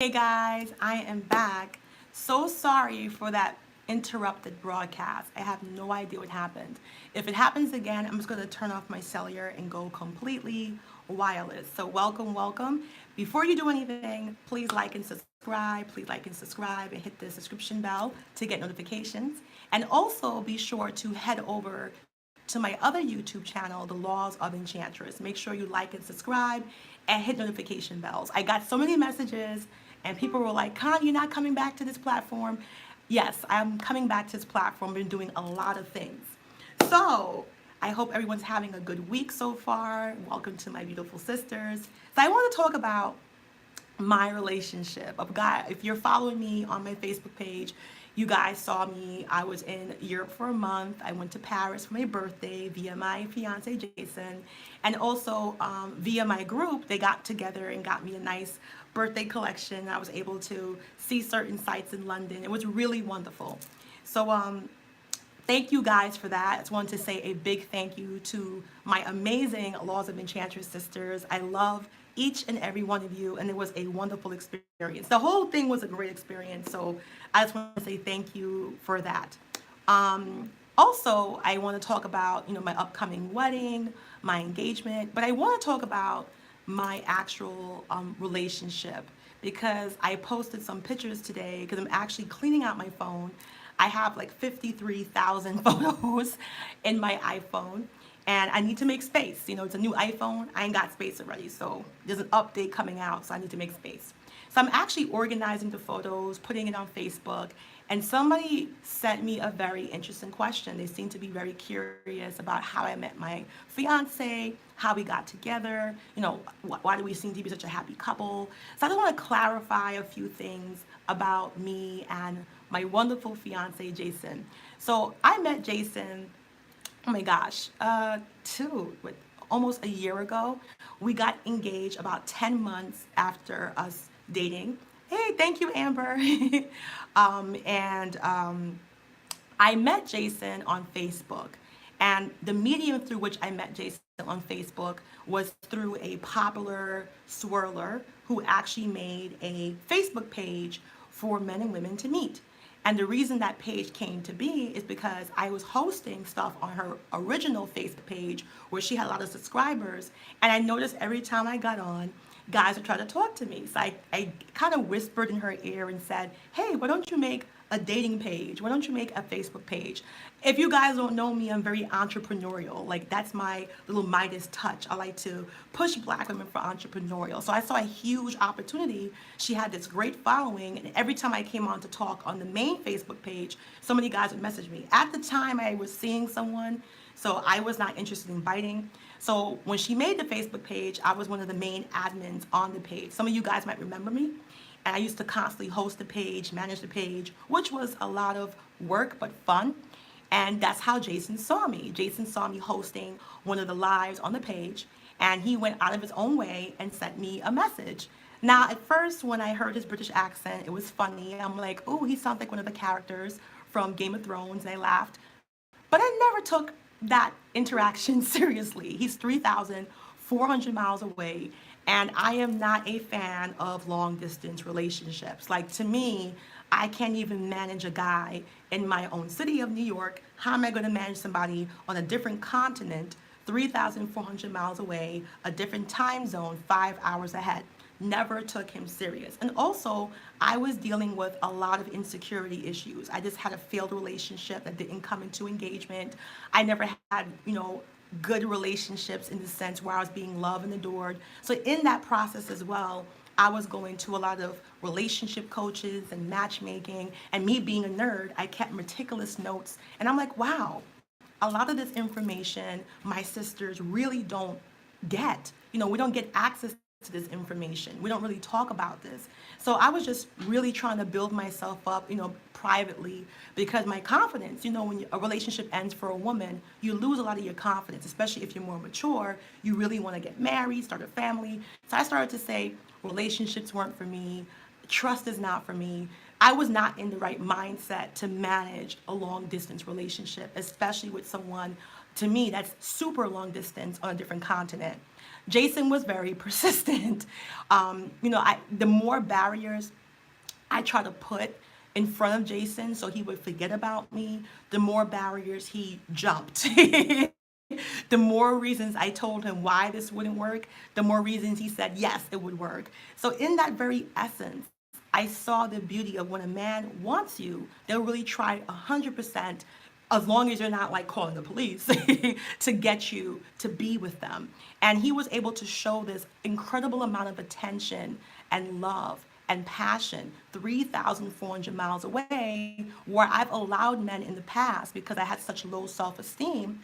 Hey guys, I am back. So sorry for that interrupted broadcast. I have no idea what happened. If it happens again, I'm just going to turn off my cellular and go completely wireless. So, welcome. Before you do anything, please like and subscribe. Please like and subscribe and hit the subscription bell to get notifications. And also be sure to head over to my other YouTube channel, The Laws of Enchantress. Make sure you like and subscribe and hit notification bells. I got so many messages and people were like, Con, you're not coming back to this platform. Yes, I'm coming back to this platform. I've been doing a lot of things. So I hope everyone's having a good week so far. Welcome to my beautiful sisters. So I want to talk about my relationship. If you're following me on my Facebook page, you guys saw me. I was in Europe for a month. I went to Paris for my birthday via my fiance Jason, and also via my group, they got together and got me a nice birthday collection. I was able to see certain sites in London. It was really wonderful. So thank you guys for that. I just wanted to say a big thank you to my amazing Laws of Enchantress sisters. I love each and every one of you, and it was a wonderful experience. The whole thing was a great experience, so I just want to say thank you for that. Also, I want to talk about my upcoming wedding, my engagement, but I want to talk about my actual relationship because I posted some pictures today because I'm actually cleaning out my phone. I have like 53,000 photos in my iPhone and I need to make space. It's a new iPhone. I ain't got space already. So there's an update coming out, so I need to make space. So I'm actually organizing the photos, putting it on Facebook, and somebody sent me a very interesting question. They seem to be very curious about how I met my fiance, how we got together, why do we seem to be such a happy couple. So I just want to clarify a few things about me and my wonderful fiance, Jason. So I met Jason, oh my gosh, almost a year ago. We got engaged about 10 months after us dating. Hey, thank you, Amber. And I met Jason on Facebook. And the medium through which I met Jason on Facebook was through a popular swirler who actually made a Facebook page for men and women to meet. And the reason that page came to be is because I was hosting stuff on her original Facebook page where she had a lot of subscribers. And I noticed every time I got on, guys would try to talk to me. So I kind of whispered in her ear and said, hey, why don't you make a dating page? Why don't you make a Facebook page? If you guys don't know me, I'm very entrepreneurial. Like that's my little Midas touch. I like to push black women for entrepreneurial. So I saw a huge opportunity. She had this great following, and every time I came on to talk on the main Facebook page, so many guys would message me. At the time I was seeing someone, so I was not interested in biting. So when she made the Facebook page, I was one of the main admins on the page. Some of you guys might remember me. And I used to constantly host the page, manage the page, which was a lot of work but fun. And that's how Jason saw me. Jason saw me hosting one of the lives on the page, and he went out of his own way and sent me a message. Now, at first, when I heard his British accent, it was funny. I'm like, oh, he sounds like one of the characters from Game of Thrones, and I laughed. But I never took that interaction seriously. He's 3,400 miles away, and I am not a fan of long distance relationships. Like to me, I can't even manage a guy in my own city of New York. How am I going to manage somebody on a different continent, 3,400 miles away, a different time zone, 5 hours ahead? Never took him serious. And also, I was dealing with a lot of insecurity issues. I just had a failed relationship that didn't come into engagement. I never had, good relationships in the sense where I was being loved and adored. So in that process as well, I was going to a lot of relationship coaches and matchmaking, and me being a nerd, I kept meticulous notes, and I'm like, wow, a lot of this information my sisters really don't get. We don't get access to this information. We don't really talk about this. So I was just really trying to build myself up, privately, because my confidence, when a relationship ends for a woman, you lose a lot of your confidence, especially if you're more mature. You really want to get married, start a family. So I started to say relationships weren't for me. Trust is not for me. I was not in the right mindset to manage a long distance relationship, especially with someone, to me, that's super long distance on a different continent. Jason was very persistent. The more barriers I try to put in front of Jason so he would forget about me, the more barriers he jumped. The more reasons I told him why this wouldn't work, the more reasons he said yes, it would work. So in that very essence, I saw the beauty of when a man wants you, they'll really try 100%, as long as you're not like calling the police, to get you to be with them. And he was able to show this incredible amount of attention and love and passion 3,400 miles away, where I've allowed men in the past, because I had such low self-esteem,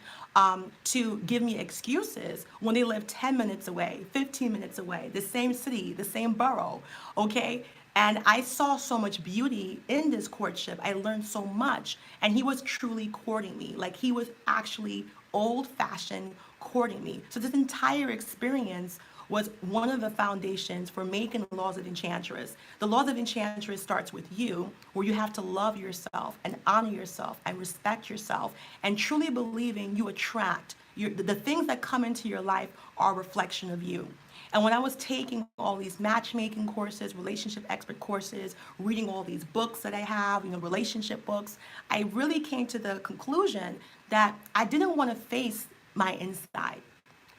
to give me excuses when they live 10 minutes away, 15 minutes away, the same city, the same borough, okay? And I saw so much beauty in this courtship. I learned so much. And he was truly courting me. Like, he was actually old-fashioned courting me. So this entire experience was one of the foundations for making the laws of Enchantress. The laws of Enchantress starts with you, where you have to love yourself and honor yourself and respect yourself, and truly believing you attract. The things that come into your life are a reflection of you. And when I was taking all these matchmaking courses, relationship expert courses, reading all these books that I have, relationship books, I really came to the conclusion that I didn't want to face my inside.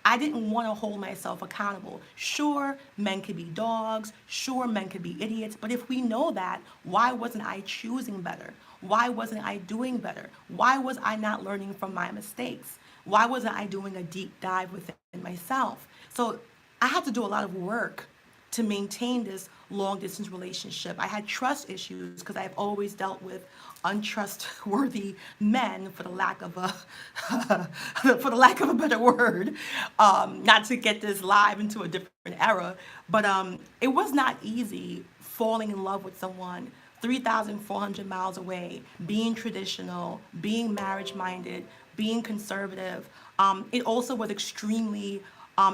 I didn't want to hold myself accountable. Sure, men could be dogs. Sure, men could be idiots. But if we know that, why wasn't I choosing better? Why wasn't I doing better? Why was I not learning from my mistakes? Why wasn't I doing a deep dive within myself? So I had to do a lot of work to maintain this long distance relationship. I had trust issues because I've always dealt with untrustworthy men, for the lack of a better word. Not to get this live into a different era, but it was not easy falling in love with someone 3,400 miles away, being traditional, being marriage minded, being conservative. It also was extremely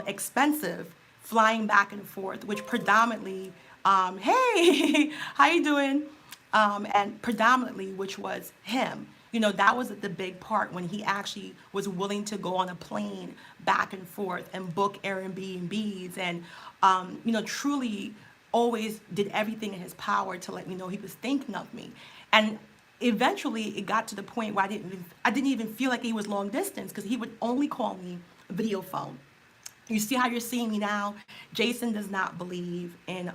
expensive, flying back and forth, which predominantly, hey, how you doing? And predominantly, which was him. That was the big part, when he actually was willing to go on a plane back and forth and book Airbnbs, and, truly always did everything in his power to let me know he was thinking of me. And eventually it got to the point where I didn't even feel like he was long distance, because he would only call me video phone. You see how you're seeing me now? Jason does not believe in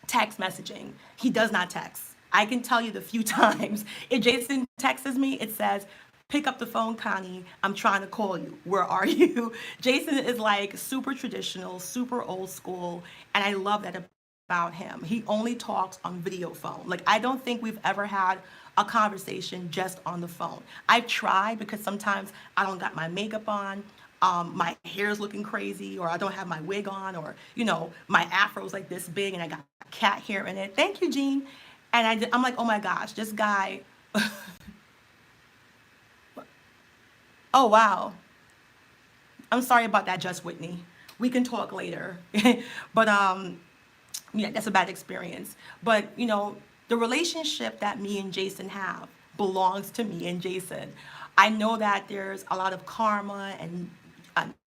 text messaging. He does not text. I can tell you the few times if Jason texts me, it says, "Pick up the phone, Connie. I'm trying to call you. Where are you?" Jason is like super traditional, super old school, and I love that about him. He only talks on video phone. Like, I don't think we've ever had a conversation just on the phone. I've tried, because sometimes I don't got my makeup on. My hair's looking crazy, or I don't have my wig on, or my afro's like this big and I got cat hair in it. Thank you, Jean. And I'm like, oh my gosh, this guy. Oh wow, I'm sorry about that, Just Whitney. We can talk later. But yeah, that's a bad experience. But the relationship that me and Jason have belongs to me and Jason. I know that there's a lot of karma and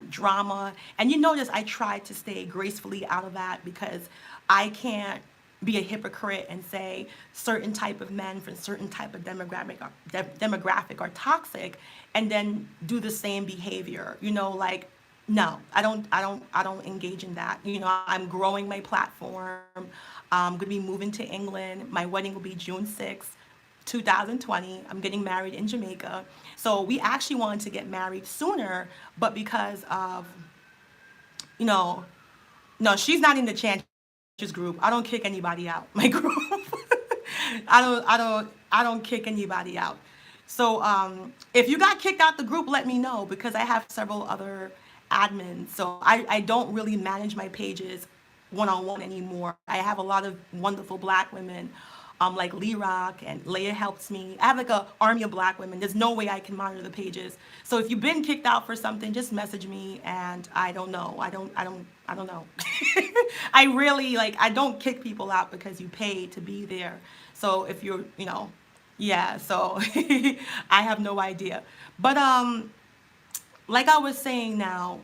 drama, and you notice I try to stay gracefully out of that, because I can't be a hypocrite and say certain type of men from certain type of demographic are toxic, and then do the same behavior. Like, no, I don't engage in that. I'm growing my platform. I'm gonna be moving to England. My wedding will be June 6th. 2020. I'm getting married in Jamaica. So we actually wanted to get married sooner, but because of, no, she's not in the Enchantress group. I don't kick anybody out. My group. I don't kick anybody out. So if you got kicked out the group, let me know, because I have several other admins. So I don't really manage my pages one-on-one anymore. I have a lot of wonderful Black women, like Lee Rock, and Leia helps me. I have like a army of Black women. There's no way I can monitor the pages. So if you've been kicked out for something, just message me, and I don't know. I don't know. I really, I don't kick people out because you pay to be there. So if you're, yeah, so I have no idea. But like I was saying now,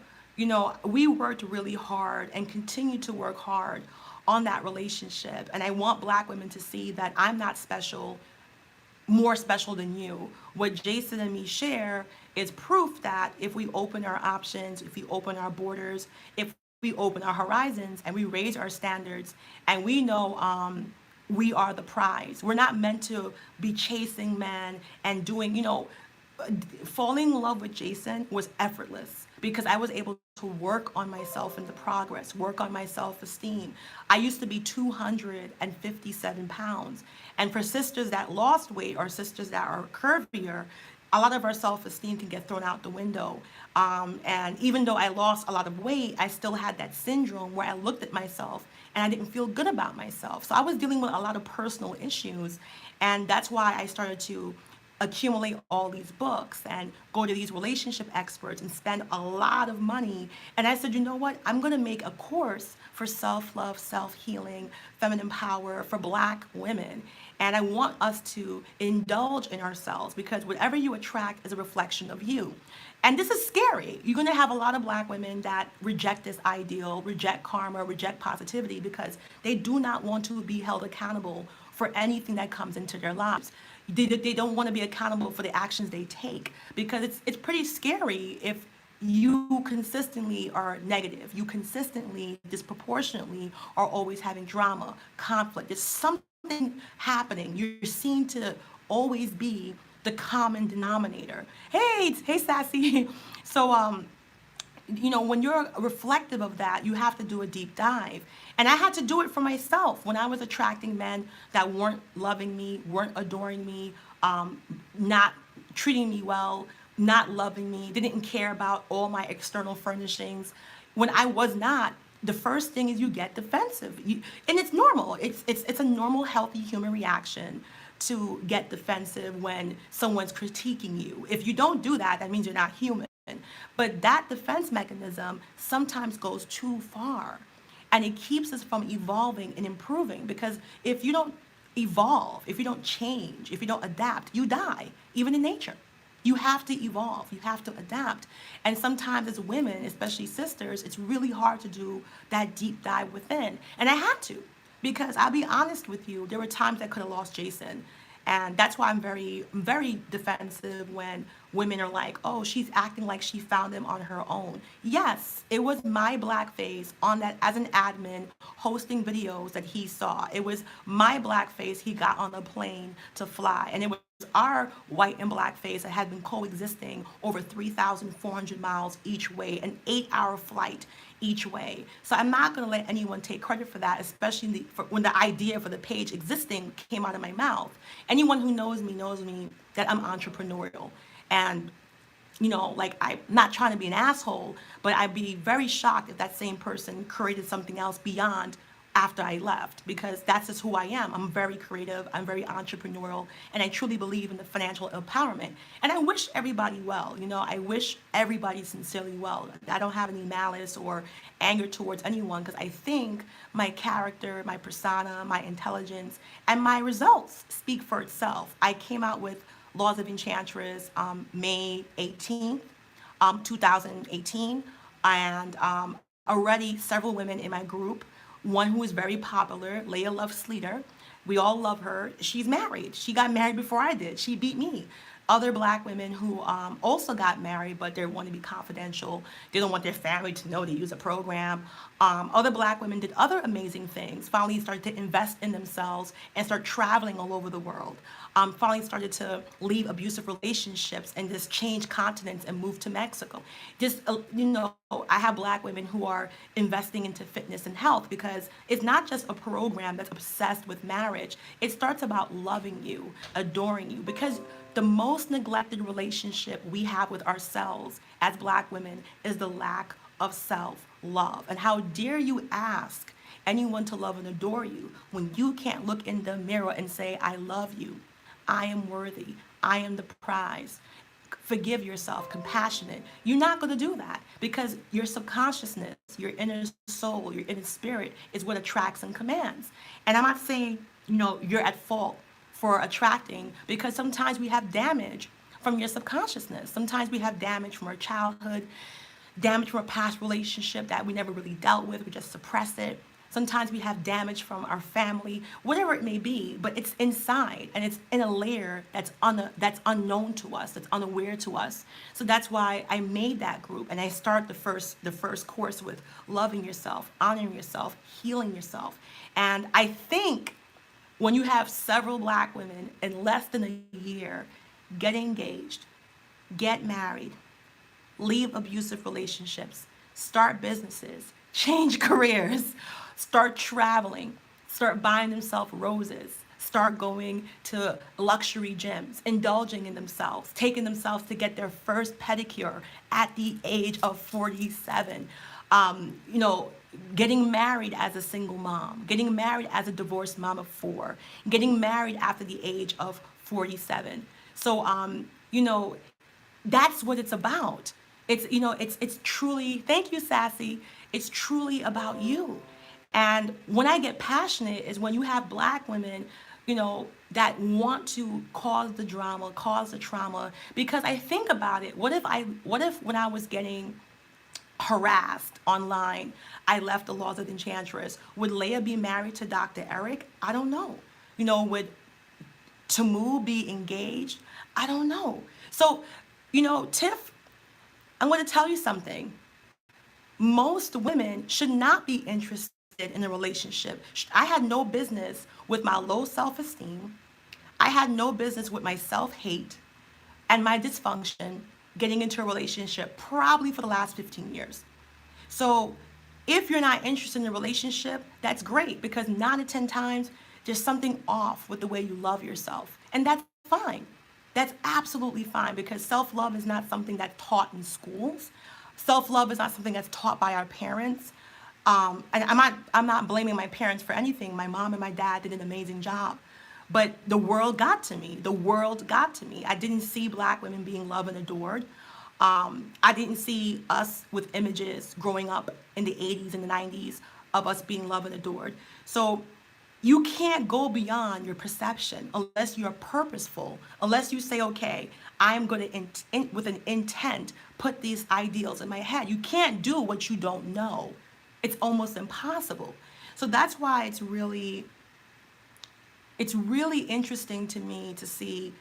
we worked really hard and continue to work hard on that relationship. And I want Black women to see that I'm not special, more special than you. What Jason and me share is proof that if we open our options, if we open our borders, if we open our horizons and we raise our standards, and we know we are the prize. We're not meant to be chasing men and doing, falling in love with Jason was effortless because I was able to work on myself in the progress, work on my self-esteem. I used to be 257 pounds. And for sisters that lost weight or sisters that are curvier, a lot of our self-esteem can get thrown out the window. And even though I lost a lot of weight, I still had that syndrome where I looked at myself and I didn't feel good about myself. So I was dealing with a lot of personal issues. And that's why I started to accumulate all these books and go to these relationship experts and spend a lot of money. And I said, you know what? I'm going to make a course for self-love, self-healing, feminine power for Black women. And I want us to indulge in ourselves because whatever you attract is a reflection of you. And this is scary. You're going to have a lot of Black women that reject this ideal, reject karma, reject positivity because they do not want to be held accountable for anything that comes into their lives. They don't want to be accountable for the actions they take because it's pretty scary if you consistently are negative. You consistently, disproportionately are always having drama, conflict. There's something happening. You seem to always be the common denominator. Hey, Sassy. So, when you're reflective of that, you have to do a deep dive. And I had to do it for myself when I was attracting men that weren't loving me, weren't adoring me, not treating me well, not loving me, didn't care about all my external furnishings. When I was not, the first thing is you get defensive. And it's normal. It's a normal, healthy human reaction to get defensive when someone's critiquing you. If you don't do that, that means you're not human. But that defense mechanism sometimes goes too far and it keeps us from evolving and improving because if you don't evolve, if you don't change, if you don't adapt, you die, even in nature. You have to evolve, you have to adapt. And sometimes as women, especially sisters, it's really hard to do that deep dive within. And I had to because I'll be honest with you, there were times I could have lost Jason. And that's why I'm very defensive when women are like, oh, she's acting like she found him on her own. Yes, it was my blackface on that as an admin hosting videos that he saw. It was my blackface he got on the plane to fly. And it was our white and black face that had been coexisting over 3,400 miles each way, an 8-hour flight each way. So I'm not going to let anyone take credit for that, especially when the idea for the page existing came out of my mouth. Anyone who knows me that I'm entrepreneurial. And I'm not trying to be an asshole, but I'd be very shocked if that same person created something else beyond after I left, because that's just who I am. I'm very creative, I'm very entrepreneurial, and I truly believe in the financial empowerment. And I wish everybody well, I wish everybody sincerely well. I don't have any malice or anger towards anyone because I think my character, my persona, my intelligence, and my results speak for itself. I came out with Laws of Enchantress May 18th, 2018, and already several women in my group. One who is very popular, Leah Love Sleater. We all love her. She's married. She got married before I did. She beat me. Other Black women who also got married, but they want to be confidential. They don't want their family to know they use a program. Other Black women did other amazing things. Finally started to invest in themselves and start traveling all over the world. Finally started to leave abusive relationships and just change continents and move to Mexico. Just, I have Black women who are investing into fitness and health because it's not just a program that's obsessed with marriage. It starts about loving you, adoring you, because the most neglected relationship we have with ourselves as Black women is the lack of self-love. And how dare you ask anyone to love and adore you when you can't look in the mirror and say, I love you, I am worthy, I am the prize. Forgive yourself, compassionate. You're not going to do that because your subconsciousness, your inner soul, your inner spirit is what attracts and commands. And I'm not saying, you're at fault for attracting, because sometimes we have damage from your subconsciousness. Sometimes we have damage from our childhood. damage from a past relationship that we never really dealt with. We just suppress it. Sometimes we have damage from our family, whatever it may be, but it's inside and it's in a layer that's unknown to us, that's unaware to us. So that's why I made that group, and I start the first course with loving yourself, honoring yourself, healing yourself. And I think when you have several black women in less than a year get engaged, get married, leave abusive relationships, start businesses, change careers, start traveling, start buying themselves roses, start going to luxury gyms, indulging in themselves, taking themselves to get their first pedicure at the age of 47. Getting married as a single mom, getting married as a divorced mom of 4, getting married after the age of 47. So, that's what it's about. It's truly, thank you, Sassy. It's truly about you. And when I get passionate is when you have black women, that want to cause the drama, cause the trauma. Because I think about it, what if when I was getting harassed online, I left the laws of Enchantress? Would Leia be married to Dr. Eric? I don't know. Would Tamu be engaged? I don't know. So, Tiff, I'm going to tell you something. Most women should not be interested in a relationship. I had no business with my low self-esteem. I had no business with my self-hate and my dysfunction getting into a relationship probably for the last 15 years. So if you're not interested in a relationship, that's great, because 9 to 10 times there's something off with the way you love yourself. And that's fine. That's absolutely fine, because self-love is not something that's taught in schools. Self-love is not something that's taught by our parents. And I'm not blaming my parents for anything. My mom and my dad did an amazing job. But the world got to me. The world got to me. I didn't see black women being loved and adored. I didn't see us with images growing up in the 80s and the 90s of us being loved and adored. So you can't go beyond your perception unless you're purposeful, unless you say, okay, I'm going to, with an intent, put these ideals in my head. You can't do what you don't know. It's almost impossible. So that's why it's really interesting to me to see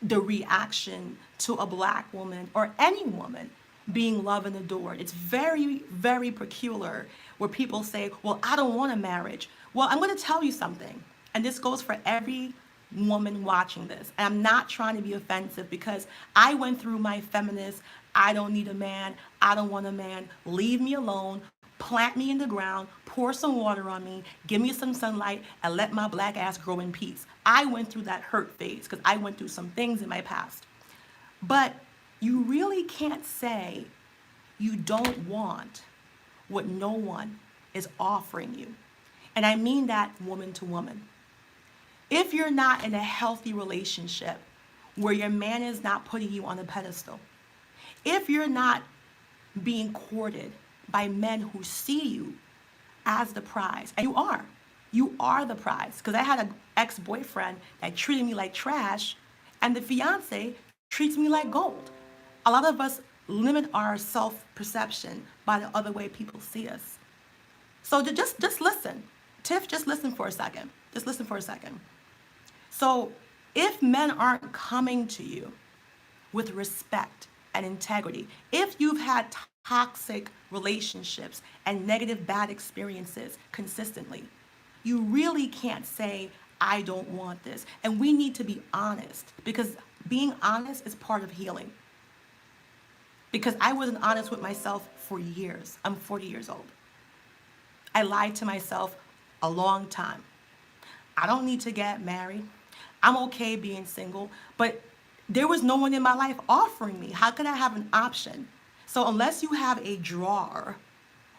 the reaction to a black woman or any woman being loved and adored. It's very, very peculiar where people say, well, I don't want a marriage. Well, I'm going to tell you something, and this goes for every woman watching this. And I'm not trying to be offensive, because I went through my feminist, I don't need a man, I don't want a man, leave me alone, plant me in the ground, pour some water on me, give me some sunlight, and let my black ass grow in peace. I went through that hurt phase because I went through some things in my past. But you really can't say you don't want what no one is offering you. And I mean that woman to woman. If you're not in a healthy relationship where your man is not putting you on a pedestal, if you're not being courted by men who see you as the prize, and you are the prize. Because I had an ex-boyfriend that treated me like trash, and the fiance treats me like gold. A lot of us limit our self-perception by the other way people see us. So just listen. Tiff, just listen for a second. Just listen for a second. So if men aren't coming to you with respect and integrity, if you've had toxic relationships and negative bad experiences consistently, you really can't say, I don't want this. And we need to be honest, because being honest is part of healing. Because I wasn't honest with myself for years. I'm 40 years old. I lied to myself a long time. I don't need to get married. I'm okay being single. But there was no one in my life offering me. How could I have an option? So unless you have a drawer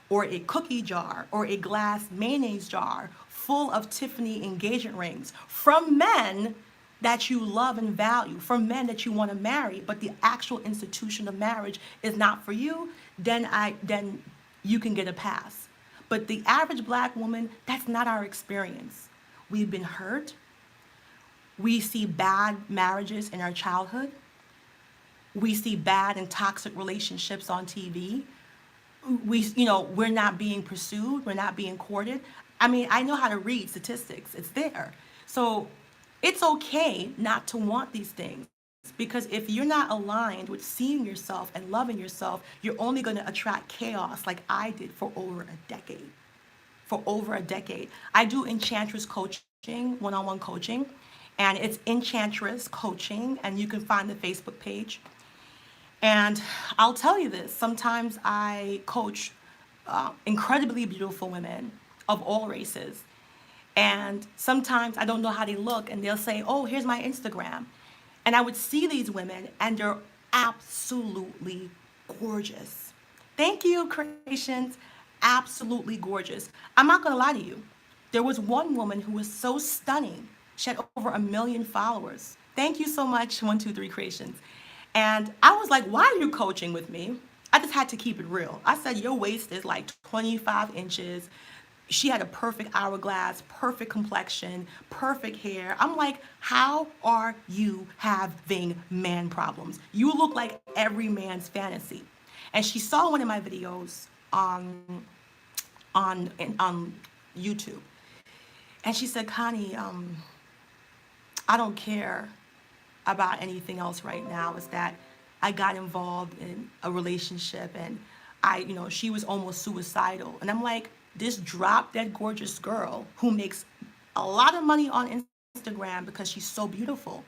or a cookie jar or a glass mayonnaise jar full of Tiffany engagement rings from men that you love and value, from men that you want to marry, but the actual institution of marriage is not for you, then you can get a pass. But the average black woman, that's not our experience. We've been hurt. We see bad marriages in our childhood. We see bad and toxic relationships on TV. we're not being pursued, we're not being courted. I mean, I know how to read statistics. It's there. So it's okay not to want these things, because if you're not aligned with seeing yourself and loving yourself, you're only going to attract chaos like I did for over a decade. For over a decade. I do Enchantress coaching, one-on-one coaching, and it's Enchantress coaching, and you can find the Facebook page. And I'll tell you this, sometimes I coach incredibly beautiful women of all races. And sometimes I don't know how they look, and they'll say, oh, here's my Instagram. And I would see these women, and they're absolutely gorgeous. Thank you, creations. Absolutely gorgeous. I'm not going to lie to you. There was one woman who was so stunning. She had over 1 million followers. Thank you so much, 123 Creations. And I was like, why are you coaching with me? I just had to keep it real. I said, your waist is like 25 inches. She had a perfect hourglass, perfect complexion, perfect hair. I'm like, how are you having man problems? You look like every man's fantasy. And she saw one of my videos on YouTube. And she said, Connie, I don't care about anything else right now. Is that I got involved in a relationship, and she was almost suicidal. And I'm like, this drop dead gorgeous girl who makes a lot of money on Instagram because she's so beautiful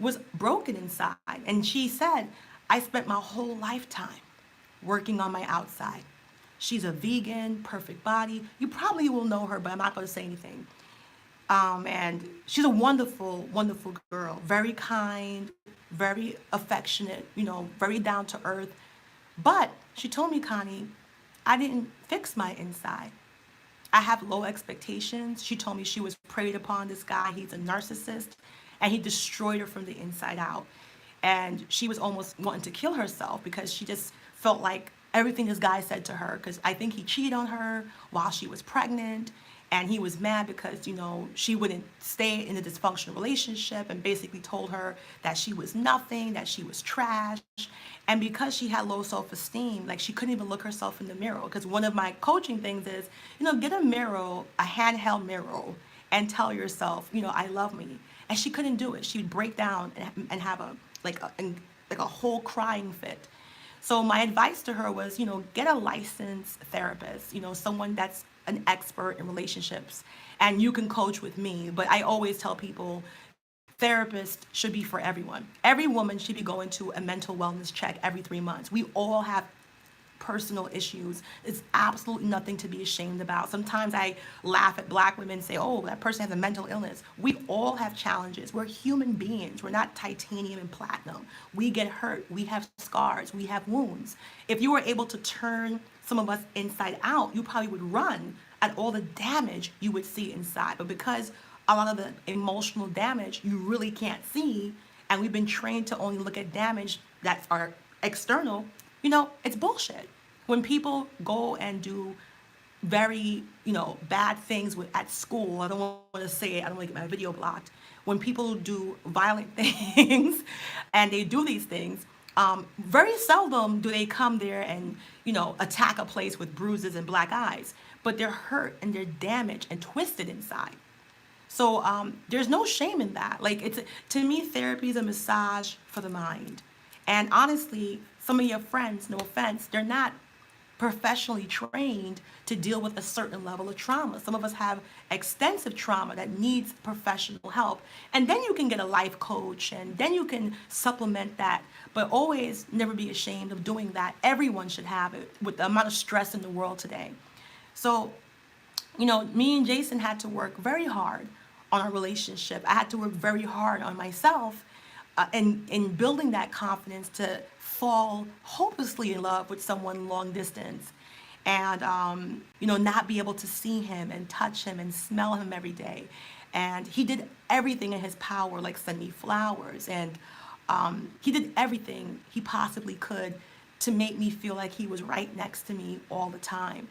was broken inside. And she said, I spent my whole lifetime working on my outside. She's a vegan, perfect body. You probably will know her, but I'm not going to say anything. And she's a wonderful, wonderful girl. Very kind, very affectionate, very down to earth. But she told me, Connie, I didn't fix my inside. I have low expectations. She told me she was preyed upon, this guy. He's a narcissist, and he destroyed her from the inside out. And she was almost wanting to kill herself because she just felt like everything this guy said to her, because I think he cheated on her while she was pregnant. And he was mad because, she wouldn't stay in a dysfunctional relationship, and basically told her that she was nothing, that she was trash. And because she had low self-esteem, like she couldn't even look herself in the mirror. Because one of my coaching things is, get a mirror, a handheld mirror, and tell yourself, I love me. And she couldn't do it. She'd break down and have a whole crying fit. So my advice to her was, get a licensed therapist, someone that's an expert in relationships, and you can coach with me. But I always tell people, therapists should be for everyone. Every woman should be going to a mental wellness check every 3 months. We all have personal issues. It's absolutely nothing to be ashamed about. Sometimes I laugh at black women and say, oh, that person has a mental illness. We all have challenges. We're human beings. We're not titanium and platinum. We get hurt. We have scars. We have wounds. If you were able to turn some of us inside out, you probably would run at all the damage you would see inside. But because a lot of the emotional damage you really can't see, and we've been trained to only look at damage that's our external, it's bullshit. When people go and do very, bad things at school, I don't want to say it, I don't want to get my video blocked. When people do violent things and they do these things, very seldom do they come there and, attack a place with bruises and black eyes. But they're hurt and they're damaged and twisted inside. So there's no shame in that. To me, therapy is a massage for the mind. And honestly, some of your friends, no offense, they're not professionally trained to deal with a certain level of trauma. Some of us have extensive trauma that needs professional help. And then you can get a life coach, and then you can supplement that. But always never be ashamed of doing that. Everyone should have it with the amount of stress in the world today. So, me and Jason had to work very hard on our relationship. I had to work very hard on myself in building that confidence to fall hopelessly in love with someone long distance, and not be able to see him and touch him and smell him every day. And he did everything in his power, like send me flowers, and he did everything he possibly could to make me feel like he was right next to me all the time.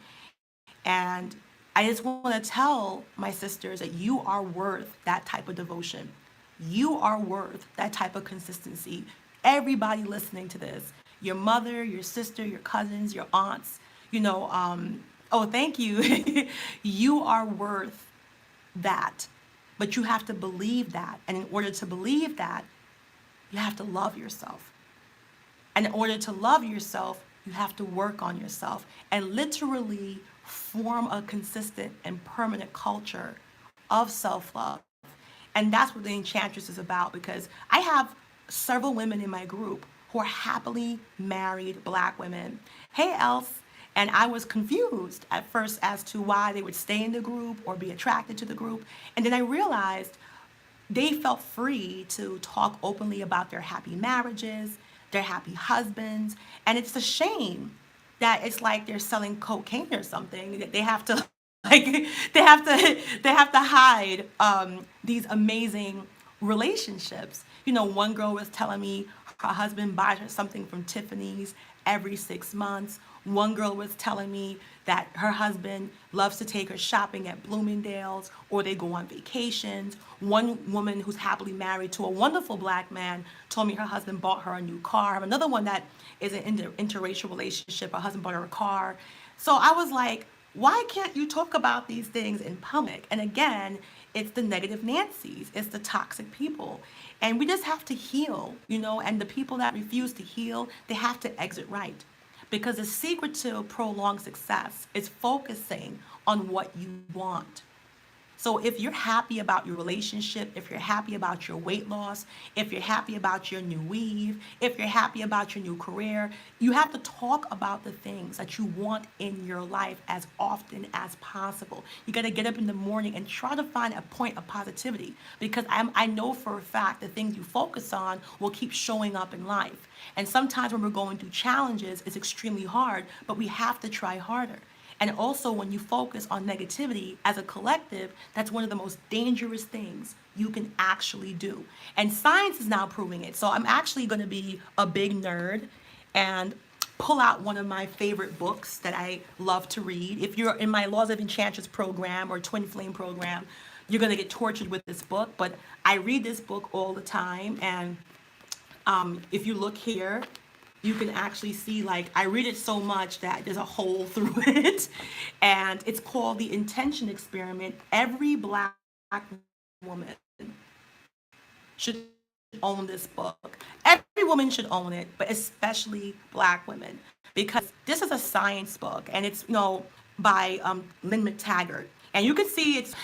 And I just want to tell my sisters that you are worth that type of devotion. You are worth that type of consistency. Everybody listening to this, your mother, your sister, your cousins, your aunts, You know, oh, thank you. You are worth that. But you have to believe that. And in order to believe that, you have to love yourself. And in order to love yourself, you have to work on yourself and literally form a consistent and permanent culture of self love. And that's what the Enchantress is about, because I have several women in my group who are happily married black women. Hey, Else. And I was confused at first as to why they would stay in the group or be attracted to the group. And then I realized they felt free to talk openly about their happy marriages, their happy husbands, and it's a shame that it's like they're selling cocaine or something. That they have to like they have to hide these amazing relationships. You know, one girl was telling me her husband buys her something from Tiffany's every 6 months. One girl was telling me that her husband loves to take her shopping at Bloomingdale's, or they go on vacations. One woman who's happily married to a wonderful black man told me her husband bought her a new car. Another one that is an interracial relationship, her husband bought her a car. So I was like, why can't you talk about these things in public? And again, it's the negative Nancy's, it's the toxic people. And we just have to heal, you know, and the people that refuse to heal, they have to exit right. Because the secret to prolonged success is focusing on what you want. So if you're happy about your relationship, if you're happy about your weight loss, if you're happy about your new weave, if you're happy about your new career, you have to talk about the things that you want in your life as often as possible. You got to get up in the morning and try to find a point of positivity, because I know for a fact the things you focus on will keep showing up in life. And sometimes when we're going through challenges, it's extremely hard, but we have to try harder. And also, when you focus on negativity as a collective, that's one of the most dangerous things you can actually do. And science is now proving it. So I'm actually going to be a big nerd and pull out one of my favorite books that I love to read. If you're in my Laws of Enchantress program or Twin Flame program, you're going to get tortured with this book. But I read this book all the time. And if you look here, you can actually see, like, I read it so much that there's a hole through it. And it's called The Intention Experiment. Every black woman should own this book. Every woman should own it, but especially black women, because this is a science book, and it's, you know, by Lynn McTaggart. And you can see it's,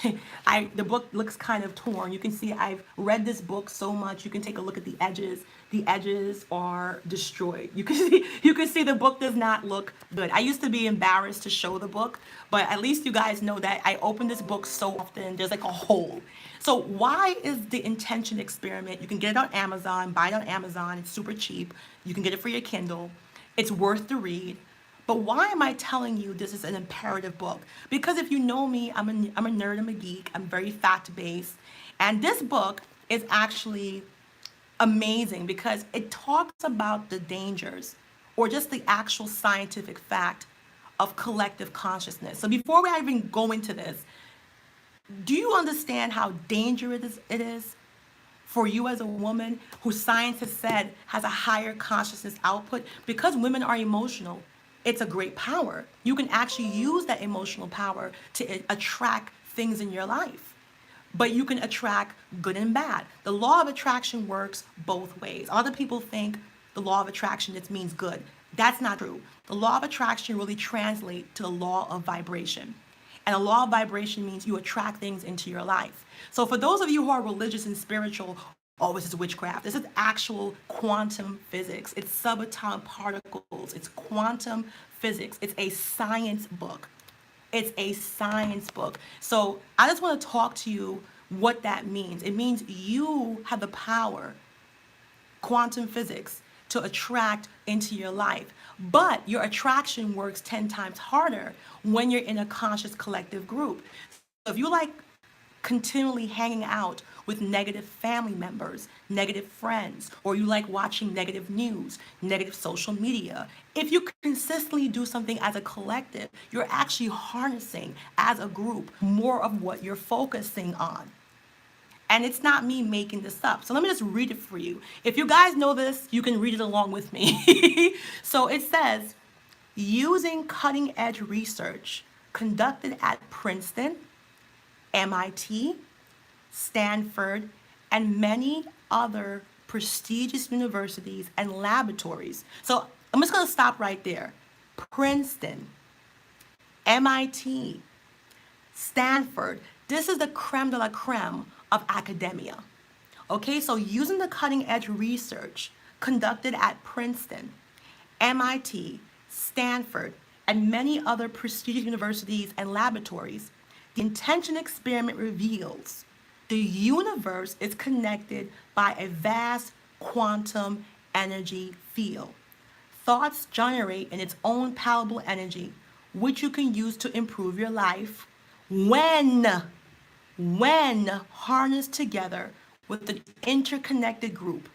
the book looks kind of torn. You can see I've read this book so much. You can take a look at the edges. The edges are destroyed. You can see the book does not look good. I used to be embarrassed to show the book, but at least you guys know that I open this book so often, there's like a hole. So why is The Intention Experiment? You can get it on Amazon, buy it on Amazon. It's super cheap. You can get it for your Kindle. It's worth the read. But why am I telling you this is an imperative book? Because if you know me, I'm a nerd, I'm a geek, I'm very fact-based. And this book is actually amazing because it talks about the dangers, or just the actual scientific fact, of collective consciousness. So before we even go into this, do you understand how dangerous it is for you as a woman who science has said has a higher consciousness output? Because women are emotional, it's a great power. You can actually use that emotional power to attract things in your life. But you can attract good and bad. The law of attraction works both ways. Other people think the law of attraction just means good. That's not true. The law of attraction really translates to the law of vibration. And a law of vibration means you attract things into your life. So for those of you who are religious and spiritual, oh, this is witchcraft. This is actual quantum physics. It's subatomic particles. It's quantum physics. It's a science book. It's a science book. So I just want to talk to you what that means. It means you have the power, quantum physics, to attract into your life. But your attraction works 10 times harder when you're in a conscious collective group. So if you like continually hanging out with negative family members, negative friends, or you like watching negative news, negative social media, if you consistently do something as a collective, you're actually harnessing as a group more of what you're focusing on. And it's not me making this up. So let me just read it for you. If you guys know this, you can read it along with me. So it says, using cutting edge research conducted at Princeton, MIT, Stanford, and many other prestigious universities and laboratories. So I'm just going to stop right there. Princeton, MIT, Stanford. This is the creme de la creme of academia. Okay, so using the cutting edge research conducted at Princeton, MIT, Stanford, and many other prestigious universities and laboratories, the intention experiment reveals the universe is connected by a vast quantum energy field. Thoughts generate in its own palatable energy, which you can use to improve your life when harnessed together with an interconnected group.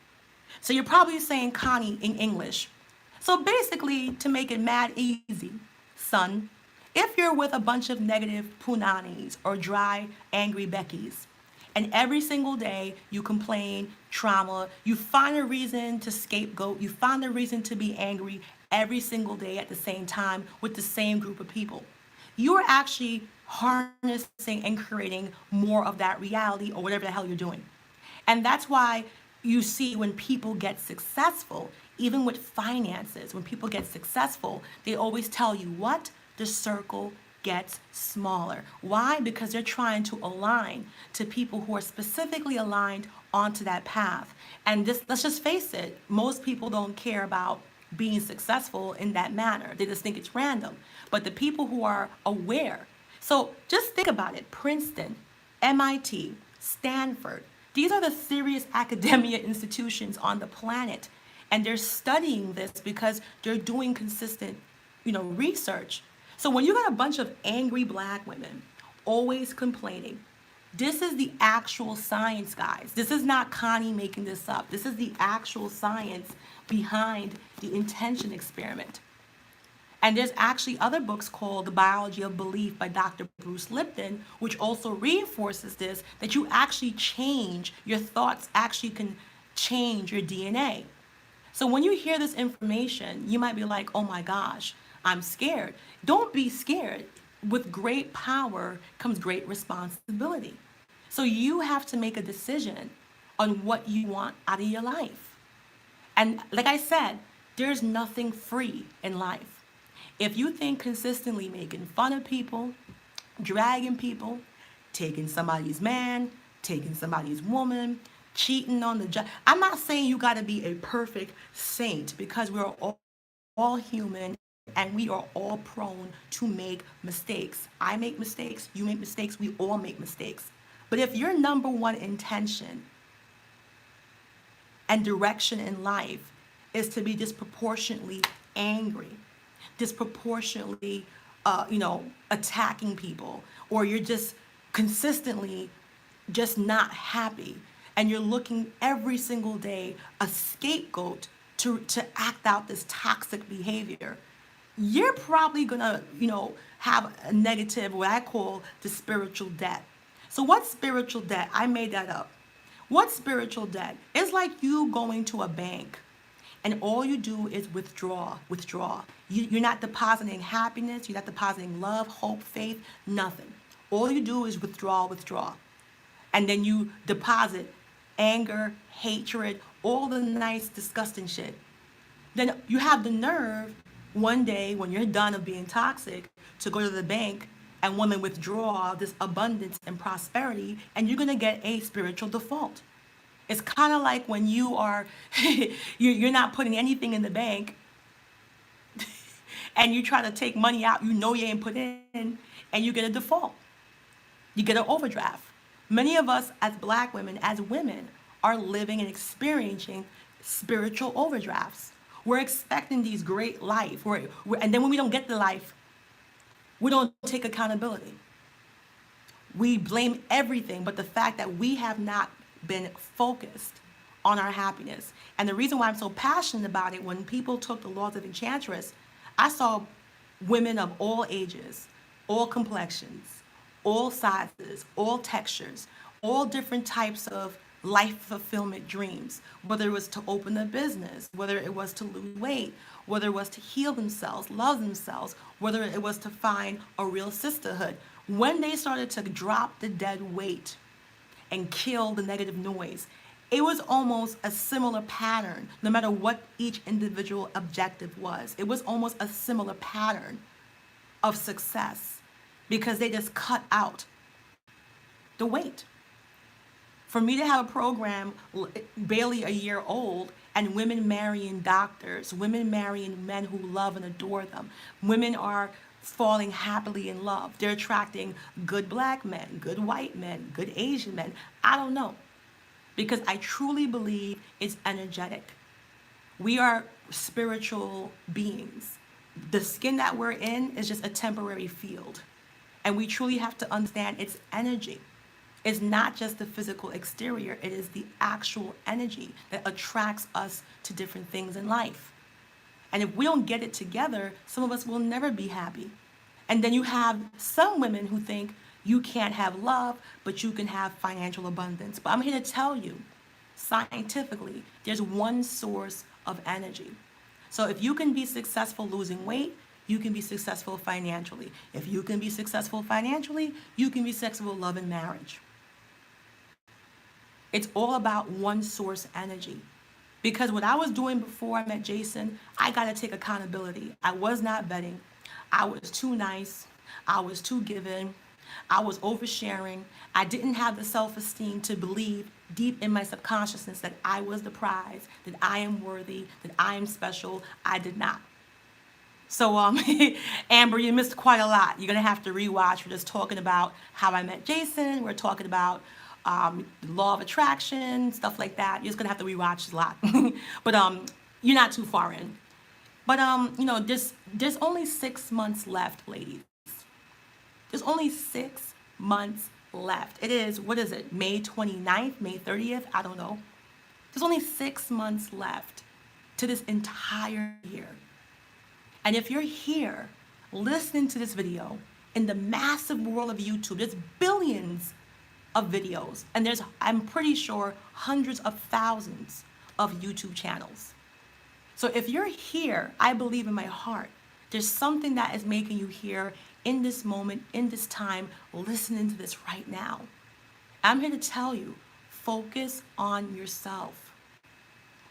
So you're probably saying, Connie, in English. So basically, to make it mad easy, son, if you're with a bunch of negative punanis or dry, angry Beckys, and every single day you complain, trauma, you find a reason to scapegoat, you find a reason to be angry every single day at the same time with the same group of people, you are actually harnessing and creating more of that reality or whatever the hell you're doing. And that's why you see when people get successful, even with finances, when people get successful, they always tell you what? The circle gets smaller. Why? Because they're trying to align to people who are specifically aligned onto that path. And just, let's just face it, most people don't care about being successful in that manner. They just think it's random. But the people who are aware, so just think about it, Princeton, MIT, Stanford, these are the serious academia institutions on the planet. And they're studying this because they're doing consistent, research. So when you got a bunch of angry black women always complaining, this is the actual science, guys. This is not Connie making this up. This is the actual science behind the intention experiment. And there's actually other books called The Biology of Belief by Dr. Bruce Lipton, which also reinforces this, that you actually change, your thoughts actually can change your DNA. So when you hear this information, you might be like, oh my gosh, I'm scared. Don't be scared. With great power comes great responsibility. So you have to make a decision on what you want out of your life. And like I said, there's nothing free in life. If you think consistently making fun of people, dragging people, taking somebody's man, taking somebody's woman, cheating on the job, I'm not saying you got to be a perfect saint, because we're all human and we are all prone to make mistakes. I make mistakes, you make mistakes, we all make mistakes. But if your number one intention and direction in life is to be disproportionately angry, disproportionately, attacking people, or you're just consistently just not happy, and you're looking every single day a scapegoat to act out this toxic behavior, you're probably gonna, have a negative, what I call the spiritual debt. So what's spiritual debt? I made that up. What's spiritual debt? It's like you going to a bank and all you do is withdraw. You're not depositing happiness, you're not depositing love, hope, faith, nothing. All you do is withdraw. And then you deposit anger, hatred, all the nice, disgusting shit. Then you have the nerve one day when you're done of being toxic to go to the bank and want to withdraw this abundance and prosperity, and you're going to get a spiritual default. It's kind of like when you are, you're not putting anything in the bank and you try to take money out you ain't put in, and you get a default. You get an overdraft. Many of us as black women, as women, are living and experiencing spiritual overdrafts. We're expecting these great life, and then when we don't get the life, we don't take accountability. We blame everything but the fact that we have not been focused on our happiness. And the reason why I'm so passionate about it, when people took the laws of Enchantress, I saw women of all ages, all complexions, all sizes, all textures, all different types of life fulfillment dreams, whether it was to open a business, whether it was to lose weight, whether it was to heal themselves, love themselves, whether it was to find a real sisterhood. When they started to drop the dead weight and kill the negative noise, it was almost a similar pattern, no matter what each individual objective was. It was almost a similar pattern of success because they just cut out the weight. For me to have a program barely a year old and women marrying doctors, women marrying men who love and adore them, women are falling happily in love. They're attracting good black men, good white men, good Asian men. I don't know. Because I truly believe it's energetic. We are spiritual beings. The skin that we're in is just a temporary field. And we truly have to understand its energy. It's not just the physical exterior, it is the actual energy that attracts us to different things in life. And if we don't get it together, some of us will never be happy. And then you have some women who think you can't have love, but you can have financial abundance. But I'm here to tell you, scientifically, there's one source of energy. So if you can be successful losing weight, you can be successful financially. If you can be successful financially, you can be successful love and marriage. It's all about one source energy. Because what I was doing before I met Jason, I got to take accountability. I was not vetting. I was too nice. I was too giving. I was oversharing. I didn't have the self-esteem to believe deep in my subconsciousness that I was the prize, that I am worthy, that I am special. I did not. So, Amber, you missed quite a lot. You're going to have to rewatch. We're just talking about how I met Jason. We're talking about the law of attraction, stuff like that. You're just going to have to rewatch a lot. But you're not too far in. But, there's only 6 months left, ladies. There's only 6 months left. It is, what is it, May 29th, May 30th? I don't know. There's only 6 months left to this entire year. And if you're here listening to this video in the massive world of YouTube, there's billions of videos. And there's, I'm pretty sure, hundreds of thousands of YouTube channels. So if you're here, I believe in my heart, there's something that is making you here in this moment, in this time, listening to this right now. I'm here to tell you, focus on yourself.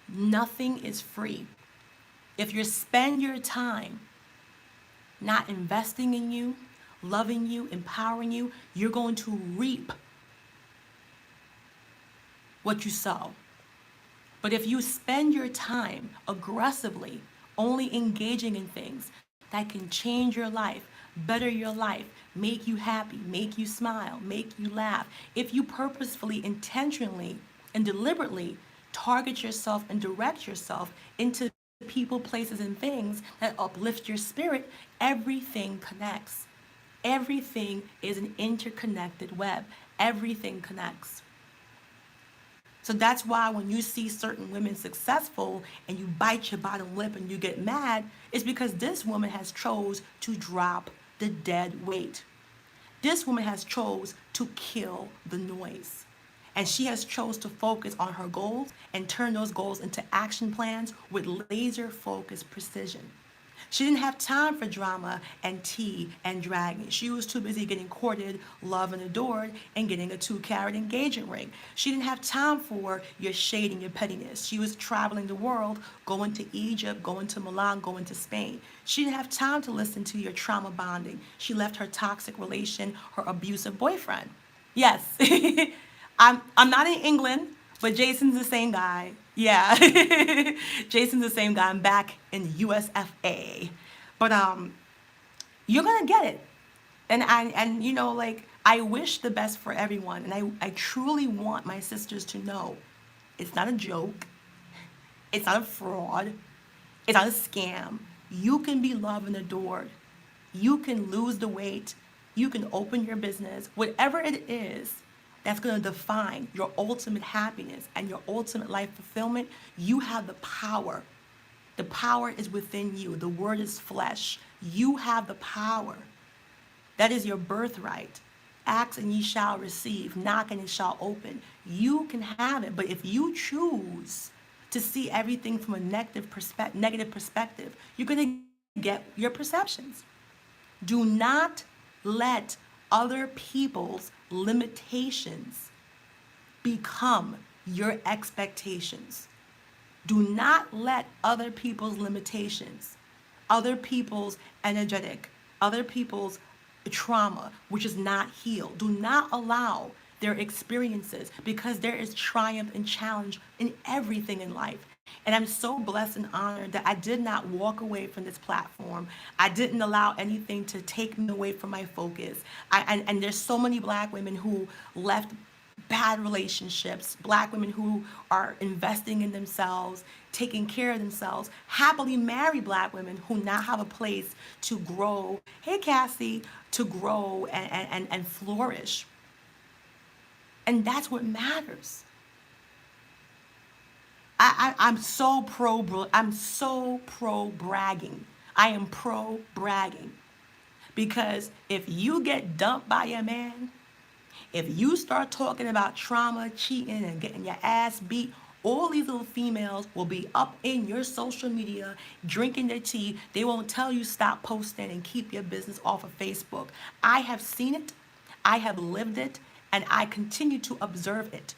Nothing is free. If you spend your time not investing in you, loving you, empowering you, you're going to reap what you sow. But if you spend your time aggressively only engaging in things that can change your life, better your life, make you happy, make you smile, make you laugh, if you purposefully, intentionally, and deliberately target yourself and direct yourself into people, places, and things that uplift your spirit, everything connects. Everything is an interconnected web. Everything connects. So that's why when you see certain women successful and you bite your bottom lip and you get mad, it's because this woman has chose to drop the dead weight. This woman has chose to kill the noise. And she has chose to focus on her goals and turn those goals into action plans with laser focused precision. She didn't have time for drama and tea and dragging. She was too busy getting courted, loved, and adored, and getting a 2-carat engagement ring. She didn't have time for your shade and your pettiness. She was traveling the world, going to Egypt, going to Milan, going to Spain. She didn't have time to listen to your trauma bonding. She left her toxic relation, her abusive boyfriend. Yes, I'm not in England, but Jason's the same guy. Yeah, Jason's the same guy. I'm back in USFA. But you're gonna get it. And I wish the best for everyone. And I truly want my sisters to know it's not a joke. It's not a fraud. It's not a scam. You can be loved and adored. You can lose the weight. You can open your business. Whatever it is that's going to define your ultimate happiness and your ultimate life fulfillment, you have the power. The power is within you. The word is flesh. You have the power. That is your birthright. Ask and ye shall receive. Knock and it shall open. You can have it. But if you choose to see everything from a negative perspective, you're going to get your perceptions. Do not let other people's limitations become your expectations. Do not let other people's limitations, other people's energetic, other people's trauma, which is not healed, do not allow their experiences, because there is triumph and challenge in everything in life. And I'm so blessed and honored that I did not walk away from this platform. I didn't allow anything to take me away from my focus. And there's so many black women who left bad relationships, black women who are investing in themselves, taking care of themselves, happily married black women who now have a place to grow. Hey, Cassie, to grow and flourish. And that's what matters. I'm so pro bragging. I am pro bragging. Because if you get dumped by a man, if you start talking about trauma, cheating, and getting your ass beat, all these little females will be up in your social media drinking their tea. They won't tell you stop posting and keep your business off of Facebook. I have seen it, I have lived it, and I continue to observe it.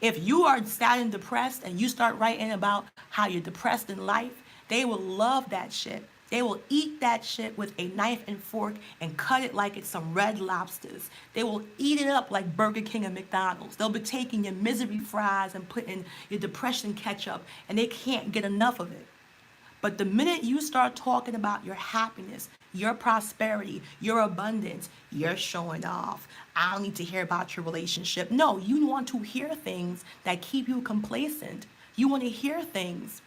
If you are sad and depressed and you start writing about how you're depressed in life, they will love that shit. They will eat that shit with a knife and fork and cut it like it's some Red Lobsters. They will eat it up like Burger King and McDonald's. They'll be taking your misery fries and putting your depression ketchup, and they can't get enough of it. But the minute you start talking about your happiness, your prosperity, your abundance, you're showing off. I don't need to hear about your relationship. No, you want to hear things that keep you complacent. You want to hear things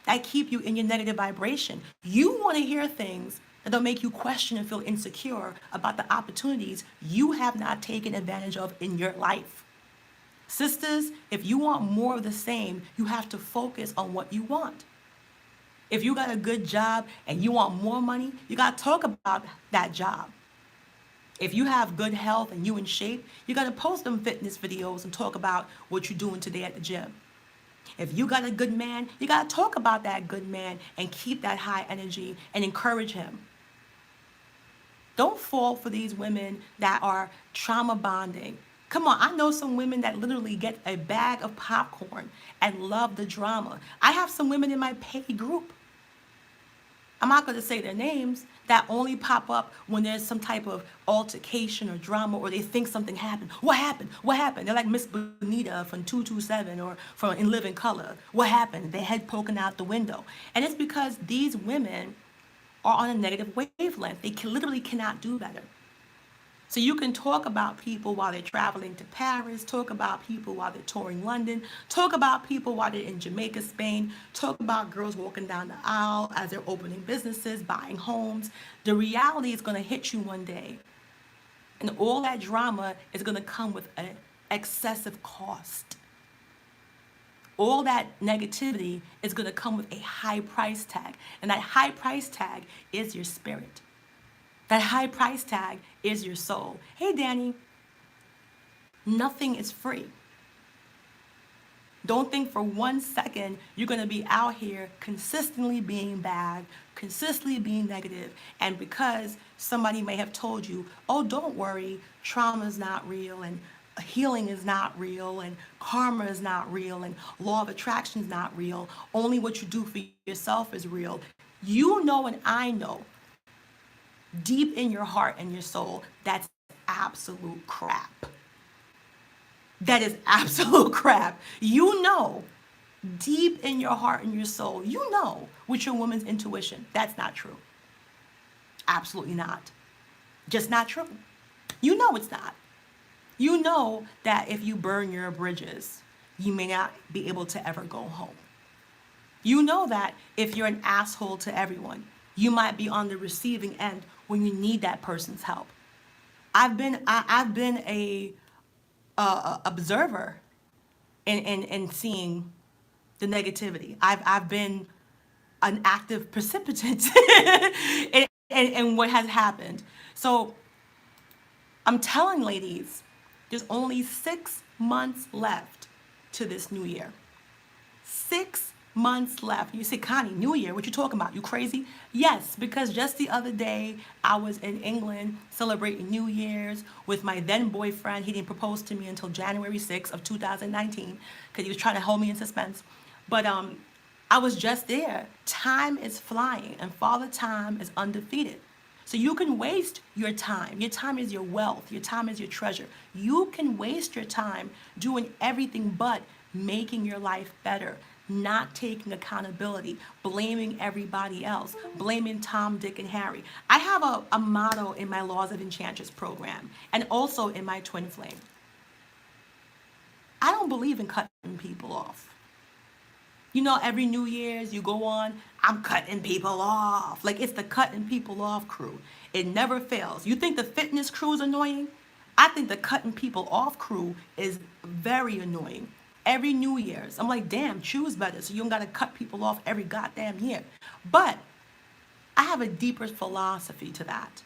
that keep you in your negative vibration. You want to hear things that'll make you question and feel insecure about the opportunities you have not taken advantage of in your life. Sisters, if you want more of the same, you have to focus on what you want. If you got a good job and you want more money, you got to talk about that job. If you have good health and you in shape, you got to post them fitness videos and talk about what you're doing today at the gym. If you got a good man, you got to talk about that good man and keep that high energy and encourage him. Don't fall for these women that are trauma bonding. Come on, I know some women that literally get a bag of popcorn and love the drama. I have some women in my paid group, I'm not going to say their names, that only pop up when there's some type of altercation or drama, or they think something happened. What happened? What happened? They're like Miss Bonita from 227 or from In Living Color. What happened? Their head poking out the window. And it's because these women are on a negative wavelength. They literally cannot do better. So you can talk about people while they're traveling to Paris, talk about people while they're touring London, talk about people while they're in Jamaica, Spain, talk about girls walking down the aisle as they're opening businesses, buying homes. The reality is going to hit you one day. And all that drama is going to come with an excessive cost. All that negativity is going to come with a high price tag. And that high price tag is your spirit. That high price tag is your soul. Hey, Danny, nothing is free. Don't think for 1 second you're going to be out here consistently being bad, consistently being negative, and because somebody may have told you, oh, don't worry, trauma is not real, and healing is not real, and karma is not real, and law of attraction is not real, only what you do for yourself is real. You know and I know deep in your heart and your soul, that's absolute crap. That is absolute crap. You know, deep in your heart and your soul, you know with your woman's intuition, that's not true. Absolutely not. Just not true. You know it's not. You know that if you burn your bridges, you may not be able to ever go home. You know that if you're an asshole to everyone, you might be on the receiving end when you need that person's help. I've been a observer in seeing the negativity. I've been an active participant in what has happened. So I'm telling ladies, there's only 6 months left to this new year. 6 months left. You say, Connie, New Year, what you talking about? You crazy? Yes, because just the other day I was in England celebrating New Year's with my then boyfriend. He didn't propose to me until January 6th of 2019 because he was trying to hold me in suspense. But I was just there. Time is flying, and Father Time is undefeated. So you can waste your time. Your time is your wealth. Your time is your treasure. You can waste your time doing everything but making your life better, not taking accountability, blaming everybody else, blaming Tom, Dick, and Harry. I have a motto in my Laws of Enchantress program and also in my Twin Flame. I don't believe in cutting people off. You know, every New Year's you go on, I'm cutting people off. Like, it's the cutting people off crew. It never fails. You think the fitness crew is annoying? I think the cutting people off crew is very annoying. Every New Year's, I'm like, damn, choose better so you don't gotta cut people off every goddamn year. But I have a deeper philosophy to that.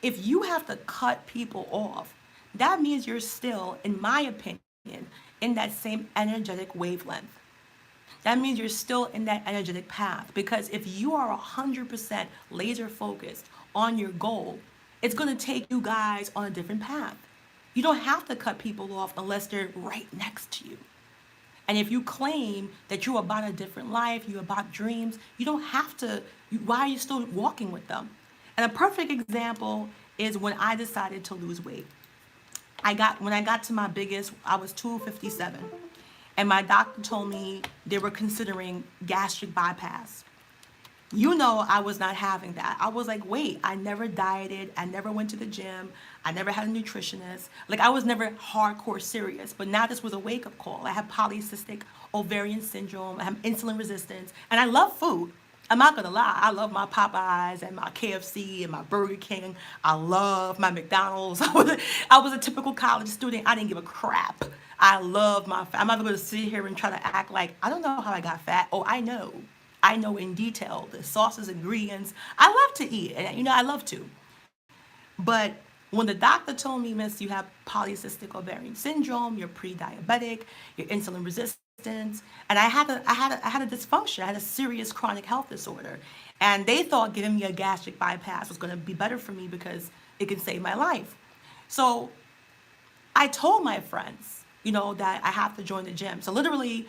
If you have to cut people off, that means you're still, in my opinion, in that same energetic wavelength. That means you're still in that energetic path. Because if you are 100% laser focused on your goal, it's going to take you guys on a different path. You don't have to cut people off unless they're right next to you. And if you claim that you're about a different life, you're about dreams, you don't have to. Why are you still walking with them? And a perfect example is when I decided to lose weight. When I got to my biggest, I was 257. And my doctor told me they were considering gastric bypass. You know, I was not having that. I was like, wait, I never dieted. I never went to the gym. I never had a nutritionist. Like, I was never hardcore serious. But now this was a wake-up call. I have polycystic ovarian syndrome. I have insulin resistance. And I love food. I'm not gonna lie. I love my Popeyes and my KFC and my Burger King. I love my McDonald's. I was a typical college student. I didn't give a crap. I love my fat. I'm not gonna sit here and try to act like I don't know how I got fat. Oh, I know. I know in detail the sauces, ingredients. I love to eat, and you know I love to. But when the doctor told me, Miss, you have polycystic ovarian syndrome, you're pre-diabetic, you're insulin resistant, and I had a dysfunction. I had a serious chronic health disorder, and they thought giving me a gastric bypass was going to be better for me because it can save my life. So I told my friends, you know, that I have to join the gym. So literally,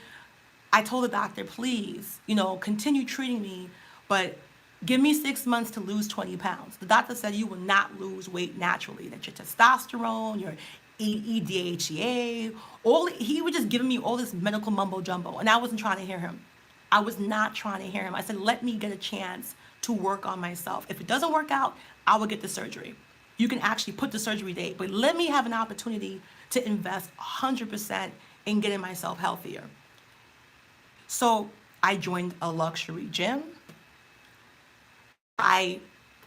I told the doctor, please, you know, continue treating me, but give me 6 months to lose 20 pounds. The doctor said you will not lose weight naturally, that your testosterone, your EDHEA, he was just giving me all this medical mumbo jumbo, and I wasn't trying to hear him. I was not trying to hear him. I said, let me get a chance to work on myself. If it doesn't work out, I will get the surgery. You can actually put the surgery date, but let me have an opportunity to invest 100% in getting myself healthier. So I joined a luxury gym. I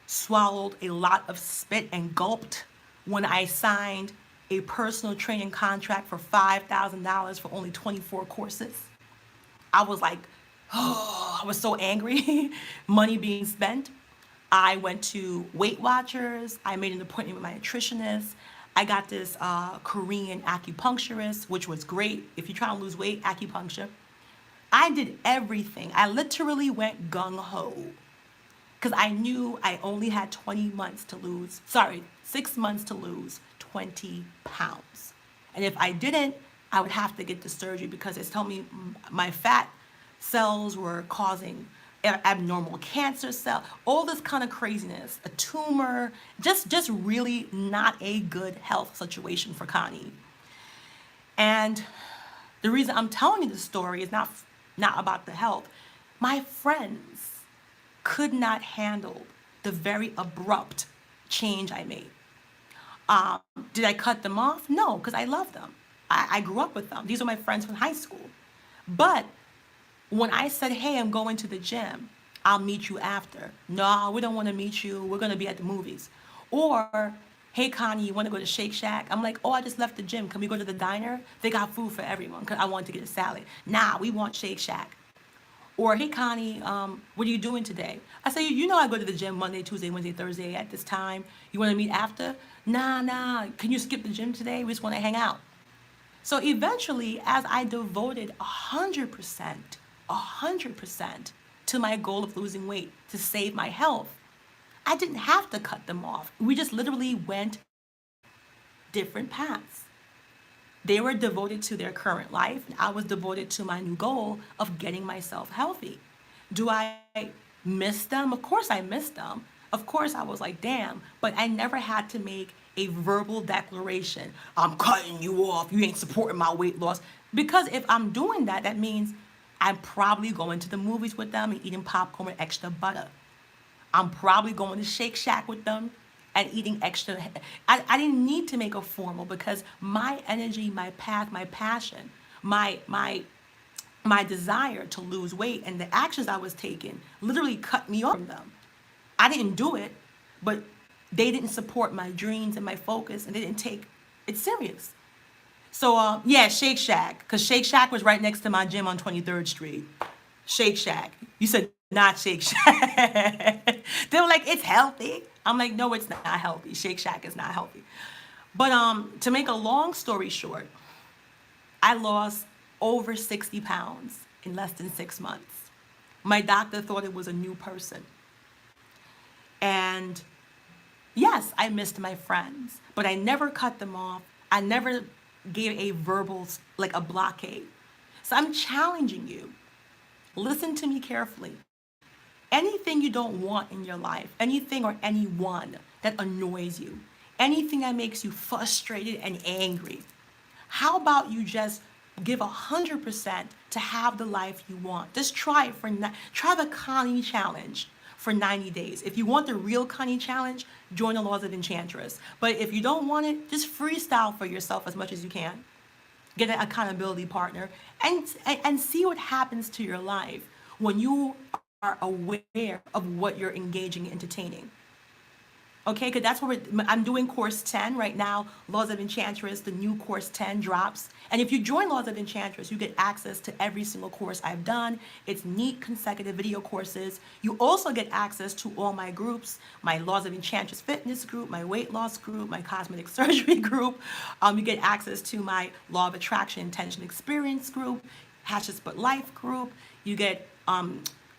swallowed a lot of spit and gulped when I signed a personal training contract for $5,000 for only 24 courses. I was like, oh, I was so angry. Money being spent. I went to Weight Watchers. I made an appointment with my nutritionist. I got this Korean acupuncturist, which was great. If you're trying to lose weight, acupuncture. I did everything. I literally went gung-ho because I knew I only had 6 months to lose 20 pounds. And if I didn't, I would have to get the surgery because it's telling me my fat cells were causing abnormal cancer cell, all this kind of craziness, a tumor, just really not a good health situation for Connie. And the reason I'm telling you this story is not about the health. My friends could not handle the very abrupt change I made. Did I cut them off? No, because I love them. I grew up with them. These are my friends from high school. But when I said, hey, I'm going to the gym, I'll meet you after. No, we don't want to meet you. We're going to be at the movies. Or, hey, Connie, you want to go to Shake Shack? I'm like, oh, I just left the gym. Can we go to the diner? They got food for everyone because I wanted to get a salad. Nah, we want Shake Shack. Or, hey, Connie, what are you doing today? I say, you know I go to the gym Monday, Tuesday, Wednesday, Thursday at this time. You want to meet after? Nah. Can you skip the gym today? We just want to hang out. So eventually, as I devoted 100% to my goal of losing weight to save my health, I didn't have to cut them off. We just literally went different paths. They were devoted to their current life, and I was devoted to my new goal of getting myself healthy. Do I miss them? Of course I missed them. Of course I was like, damn, but I never had to make a verbal declaration. I'm cutting you off. You ain't supporting my weight loss. Because if I'm doing that, that means I'm probably going to the movies with them and eating popcorn with extra butter. I'm probably going to Shake Shack with them and eating extra. I didn't need to make a formal because my energy, my path, my passion, my desire to lose weight and the actions I was taking literally cut me off from them. I didn't do it, but they didn't support my dreams and my focus, and they didn't take it serious. So yeah, Shake Shack, because Shake Shack was right next to my gym on 23rd Street. Shake Shack. You said not Shake Shack. They were like, it's healthy. I'm like, no, it's not healthy. Shake Shack is not healthy. But to make a long story short, I lost over 60 pounds in less than 6 months. My doctor thought it was a new person. And yes, I missed my friends, but I never cut them off. I never gave a verbal, like a blockade. So I'm challenging you. Listen to me carefully. Anything you don't want in your life, anything or anyone that annoys you, anything that makes you frustrated and angry, how about you just give 100% to have the life you want? Just try it try the Connie challenge for 90 days. If you want the real Connie challenge, join the Laws of Enchantress. But if you don't want it, just freestyle for yourself as much as you can. Get an accountability partner and see what happens to your life when you are aware of what you're engaging in entertaining. Okay, because that's what I'm doing course 10 right now, Laws of Enchantress, the new course 10 drops. And if you join Laws of Enchantress, you get access to every single course I've done. It's neat consecutive video courses. You also get access to all my groups, my Laws of Enchantress fitness group, my weight loss group, my cosmetic surgery group. You get access to my Law of Attraction Intention Experience group, Hashes But Life group. You get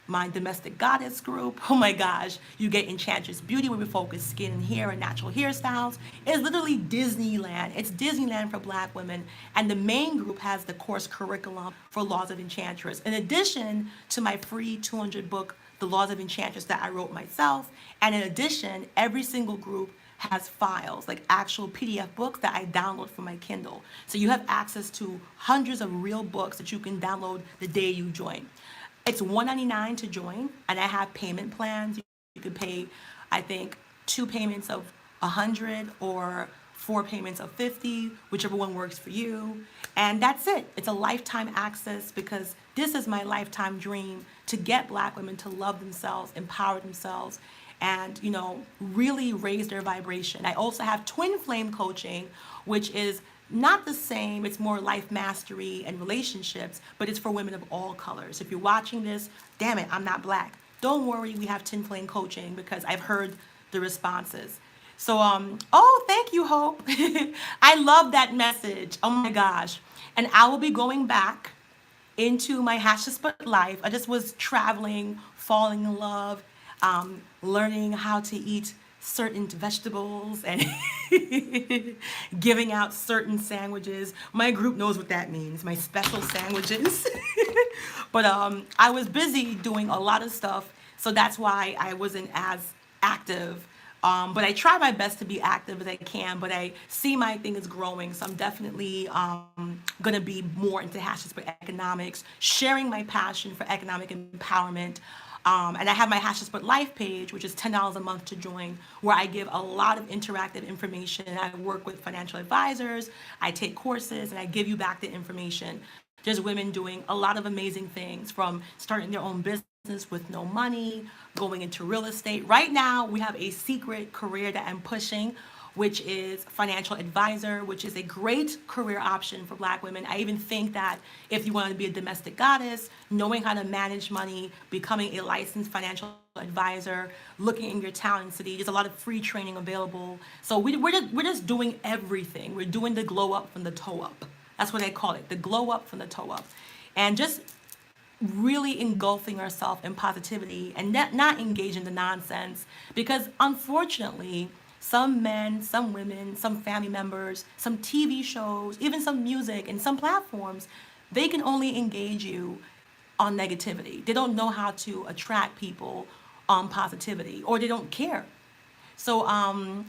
my domestic goddess group. Oh my gosh, you get Enchantress Beauty, where we focus skin and hair and natural hairstyles. It's literally Disneyland. It's Disneyland for Black women. And the main group has the course curriculum for Laws of Enchantress. In addition to my free 200 book, The Laws of Enchantress, that I wrote myself. And in addition, every single group has files, like actual PDF books that I download from my Kindle. So you have access to hundreds of real books that you can download the day you join. It's $199 to join, and I have payment plans. You could pay, I think, 2 payments of $100 or 4 payments of $50, whichever one works for you. And that's it. It's a lifetime access, because this is my lifetime dream, to get Black women to love themselves, empower themselves, and, you know, really raise their vibration. I also have twin flame coaching, which is not the same. It's more life mastery and relationships, but it's for women of all colors. If you're watching this, damn it, I'm not Black. Don't worry, we have twin flame coaching, because I've heard the responses. So, oh, thank you, Hope. I love that message. Oh my gosh. And I will be going back into my Hashes But Life. I just was traveling, falling in love, learning how to eat certain vegetables and giving out certain sandwiches. My group knows what that means, my special sandwiches. But I was busy doing a lot of stuff, so that's why I wasn't as active. But I try my best to be active as I can, but I see my thing is growing, so I'm definitely gonna be more into Hashes for Economics, sharing my passion for economic empowerment. And I have my Hashes But Life page, which is $10 a month to join, where I give a lot of interactive information. I work with financial advisors, I take courses, and I give you back the information. There's women doing a lot of amazing things, from starting their own business with no money, going into real estate. Right now, we have a secret career that I'm pushing, which is financial advisor, which is a great career option for Black women. I even think that if you want to be a domestic goddess, knowing how to manage money, becoming a licensed financial advisor, looking in your town and city, there's a lot of free training available. So we're just doing everything. We're doing the glow up from the toe up. That's what I call it, the glow up from the toe up. And just really engulfing ourselves in positivity and not engage in the nonsense, because unfortunately some men, some women, some family members, some TV shows, even some music and some platforms, they can only engage you on negativity. They don't know how to attract people on positivity, or they don't care. So oh,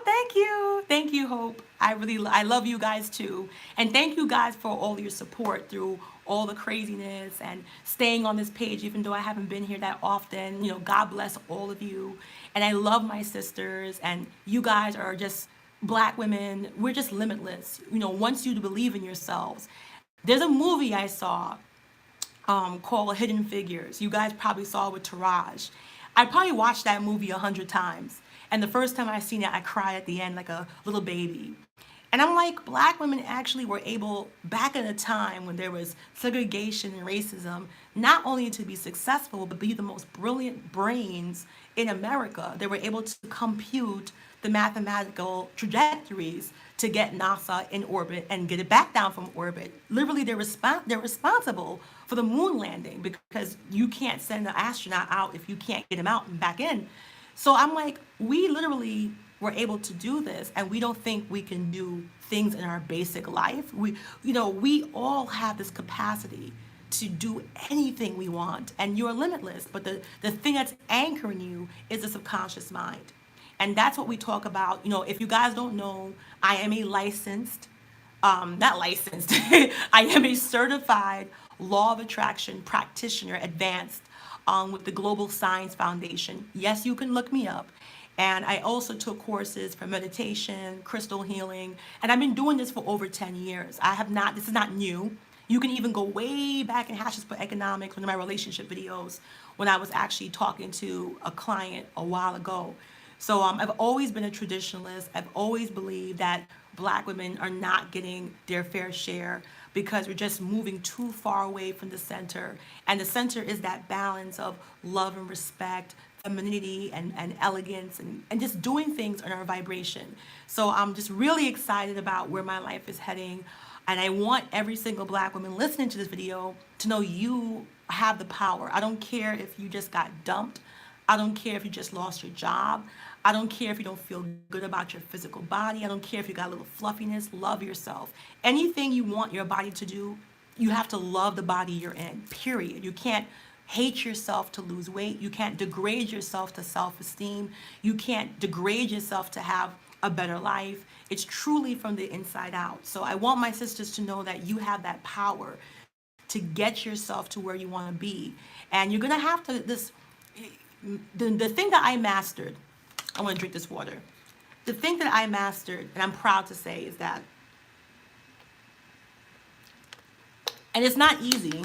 thank you, Hope. I love you guys too, and thank you guys for all your support through all the craziness and staying on this page, even though I haven't been here that often. You know, God bless all of you, and I love my sisters, and you guys are just Black women. We're just limitless. You know, once you believe in yourselves. There's a movie I saw called Hidden Figures. You guys probably saw it with Taraj. I probably watched that movie 100 times. And the first time I seen it, I cried at the end like a little baby. And I'm like, Black women actually were able, back in a time when there was segregation and racism, not only to be successful, but be the most brilliant brains in America. They were able to compute the mathematical trajectories to get NASA in orbit and get it back down from orbit. Literally, they're responsible for the moon landing, because you can't send an astronaut out if you can't get him out and back in. So I'm like, we literally were able to do this, and we don't think we can do things in our basic life. We all have this capacity to do anything we want, and you're limitless. But the thing that's anchoring you is the subconscious mind. And that's what we talk about. You know, if you guys don't know, I am a licensed, not licensed, I am a certified law of attraction practitioner, advanced, with the Global Science Foundation. Yes, you can look me up. And I also took courses for meditation, crystal healing, and I've been doing this for over 10 years. This is not new. You can even go way back in Hashes for Economics, one of my relationship videos, when I was actually talking to a client a while ago. So I've always been a traditionalist. I've always believed that Black women are not getting their fair share because we're just moving too far away from the center. And the center is that balance of love and respect, femininity and elegance, and just doing things in our vibration. So I'm just really excited about where my life is heading. And I want every single Black woman listening to this video to know you have the power. I don't care if you just got dumped. I don't care if you just lost your job. I don't care if you don't feel good about your physical body. I don't care if you got a little fluffiness. Love yourself. Anything you want your body to do, you have to love the body you're in, period. You can't hate yourself to lose weight. You can't degrade yourself to self-esteem. You can't degrade yourself to have a better life. It's truly from the inside out. So I want my sisters to know that you have that power to get yourself to where you want to be. And you're going to have to, the thing that I mastered, I want to drink this water. The thing that I mastered, and I'm proud to say, is that, and it's not easy,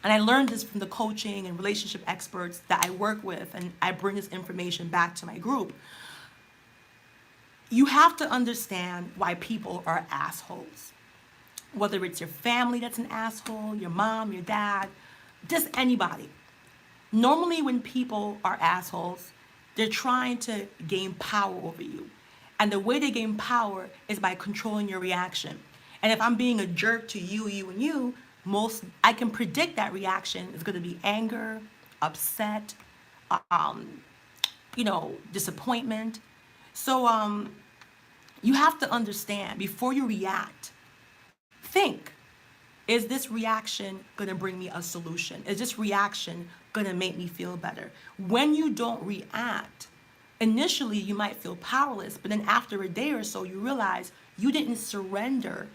and I learned this from the coaching and relationship experts that I work with, and I bring this information back to my group. You have to understand why people are assholes. Whether it's your family that's an asshole, your mom, your dad, just anybody. Normally when people are assholes, they're trying to gain power over you. And the way they gain power is by controlling your reaction. And if I'm being a jerk to you, and you, I can predict that reaction is going to be anger, upset, disappointment. So you have to understand, before you react, think, is this reaction going to bring me a solution? Is this reaction going to make me feel better? When you don't react, initially you might feel powerless, but then after a day or so, you realize you didn't surrender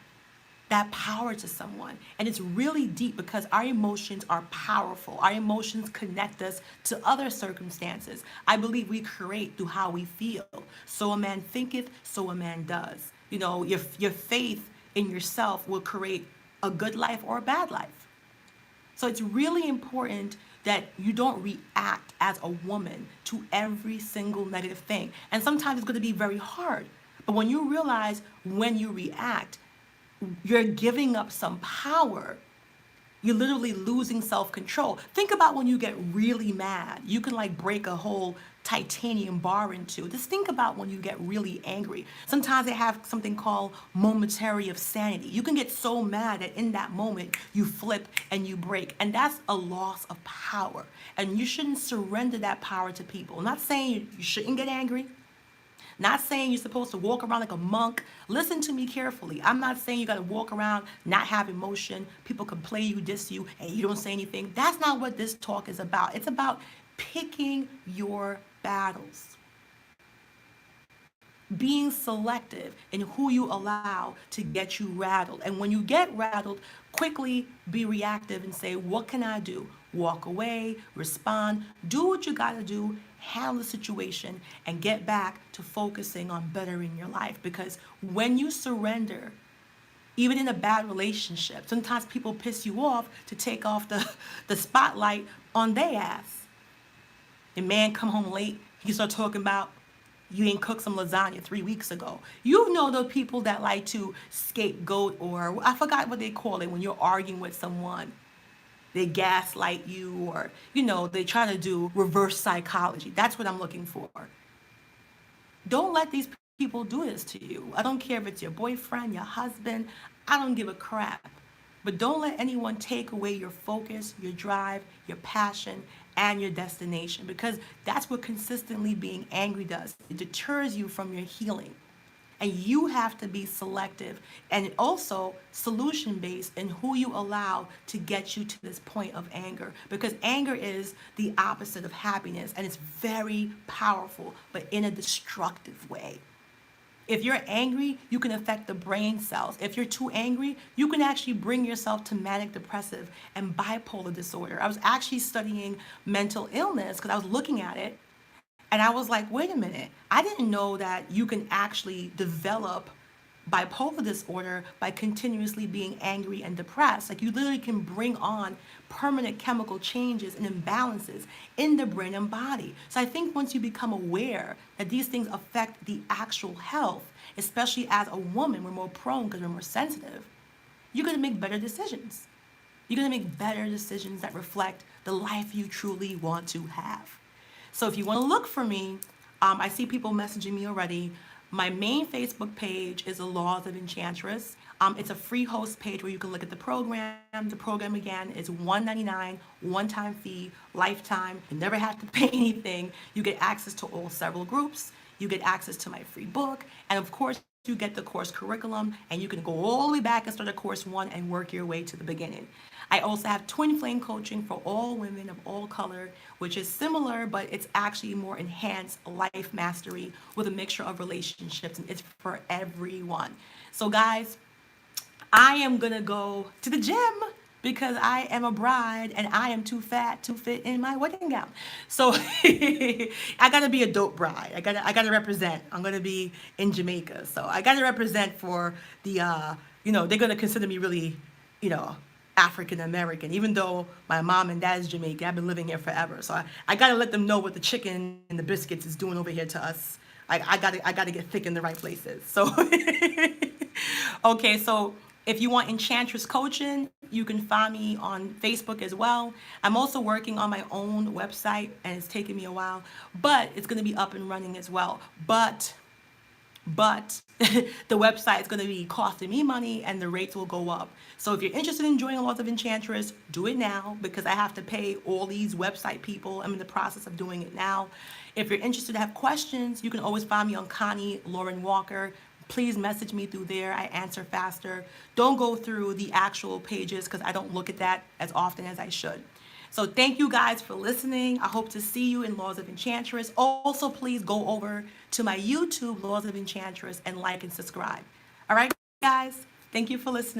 that power to someone. And it's really deep because our emotions are powerful. Our emotions connect us to other circumstances. I believe we create through how we feel. So a man thinketh, so a man does. You know, your faith in yourself will create a good life or a bad life. So it's really important that you don't react as a woman to every single negative thing. And sometimes it's going to be very hard. But when you realize when you react, you're giving up some power. You're literally losing self-control. Think about when you get really mad. You can like break a whole titanium bar in two. Just think about when you get really angry. Sometimes they have something called momentary of sanity. You can get so mad that in that moment you flip and you break. And that's a loss of power. And you shouldn't surrender that power to people. I'm not saying you shouldn't get angry. Not saying you're supposed to walk around like a monk. Listen to me carefully. I'm not saying you got to walk around, not have emotion. People can play you, diss you, and you don't say anything. That's not what this talk is about. It's about picking your battles. Being selective in who you allow to get you rattled. And when you get rattled, quickly be reactive and say, what can I do? Walk away, respond, do what you got to do, handle the situation, and get back to focusing on bettering your life. Because when you surrender, even in a bad relationship, sometimes people piss you off to take off the spotlight on their ass. The man come home late, he start talking about you ain't cooked some lasagna 3 weeks ago. You know the people that like to scapegoat, or I forgot what they call it when you're arguing with someone. They gaslight you, or, they try to do reverse psychology. That's what I'm looking for. Don't let these people do this to you. I don't care if it's your boyfriend, your husband. I don't give a crap. But don't let anyone take away your focus, your drive, your passion, and your destination, because that's what consistently being angry does. It deters you from your healing. And you have to be selective and also solution-based in who you allow to get you to this point of anger. Because anger is the opposite of happiness, and it's very powerful, but in a destructive way. If you're angry, you can affect the brain cells. If you're too angry, you can actually bring yourself to manic depressive and bipolar disorder. I was actually studying mental illness because I was looking at it, and I was like, wait a minute, I didn't know that you can actually develop bipolar disorder by continuously being angry and depressed. Like, you literally can bring on permanent chemical changes and imbalances in the brain and body. So I think once you become aware that these things affect the actual health, especially as a woman, we're more prone because we're more sensitive, you're going to make better decisions. You're going to make better decisions that reflect the life you truly want to have. So if you want to look for me, I see people messaging me already. My main Facebook page is The Laws of Enchantress. It's a free host page where you can look at the program. The program, again, is $199, one-time fee, lifetime. You never have to pay anything. You get access to all several groups. You get access to my free book. And of course, you get the course curriculum, and you can go all the way back and start at course 1 and work your way to the beginning. I also have twin flame coaching for all women of all color, which is similar, but it's actually more enhanced life mastery with a mixture of relationships, and it's for everyone. So guys, I am gonna go to the gym because I am a bride and I am too fat to fit in my wedding gown. So I gotta be a dope bride. I gotta represent. I'm gonna be in Jamaica, so I gotta represent for the they're gonna consider me really, African American, even though my mom and dad is Jamaican. I've been living here forever, so I gotta let them know what the chicken and the biscuits is doing over here to us. I gotta get thick in the right places. So okay, so if you want Enchantress coaching, you can find me on Facebook as well. I'm also working on my own website, and it's taking me a while, but it's gonna be up and running as well. But the website is going to be costing me money, and the rates will go up. So if you're interested in joining Laws of Enchantress, do it now, because I have to pay all these website people. I'm in the process of doing it now. If you're interested to have questions, you can always find me on Connie Lauren Walker. Please message me through there. I answer faster. Don't go through the actual pages because I don't look at that as often as I should. So thank you guys for listening. I hope to see you in Laws of Enchantress. Also, please go over to my YouTube, Laws of Enchantress, and like and subscribe. All right, guys? Thank you for listening.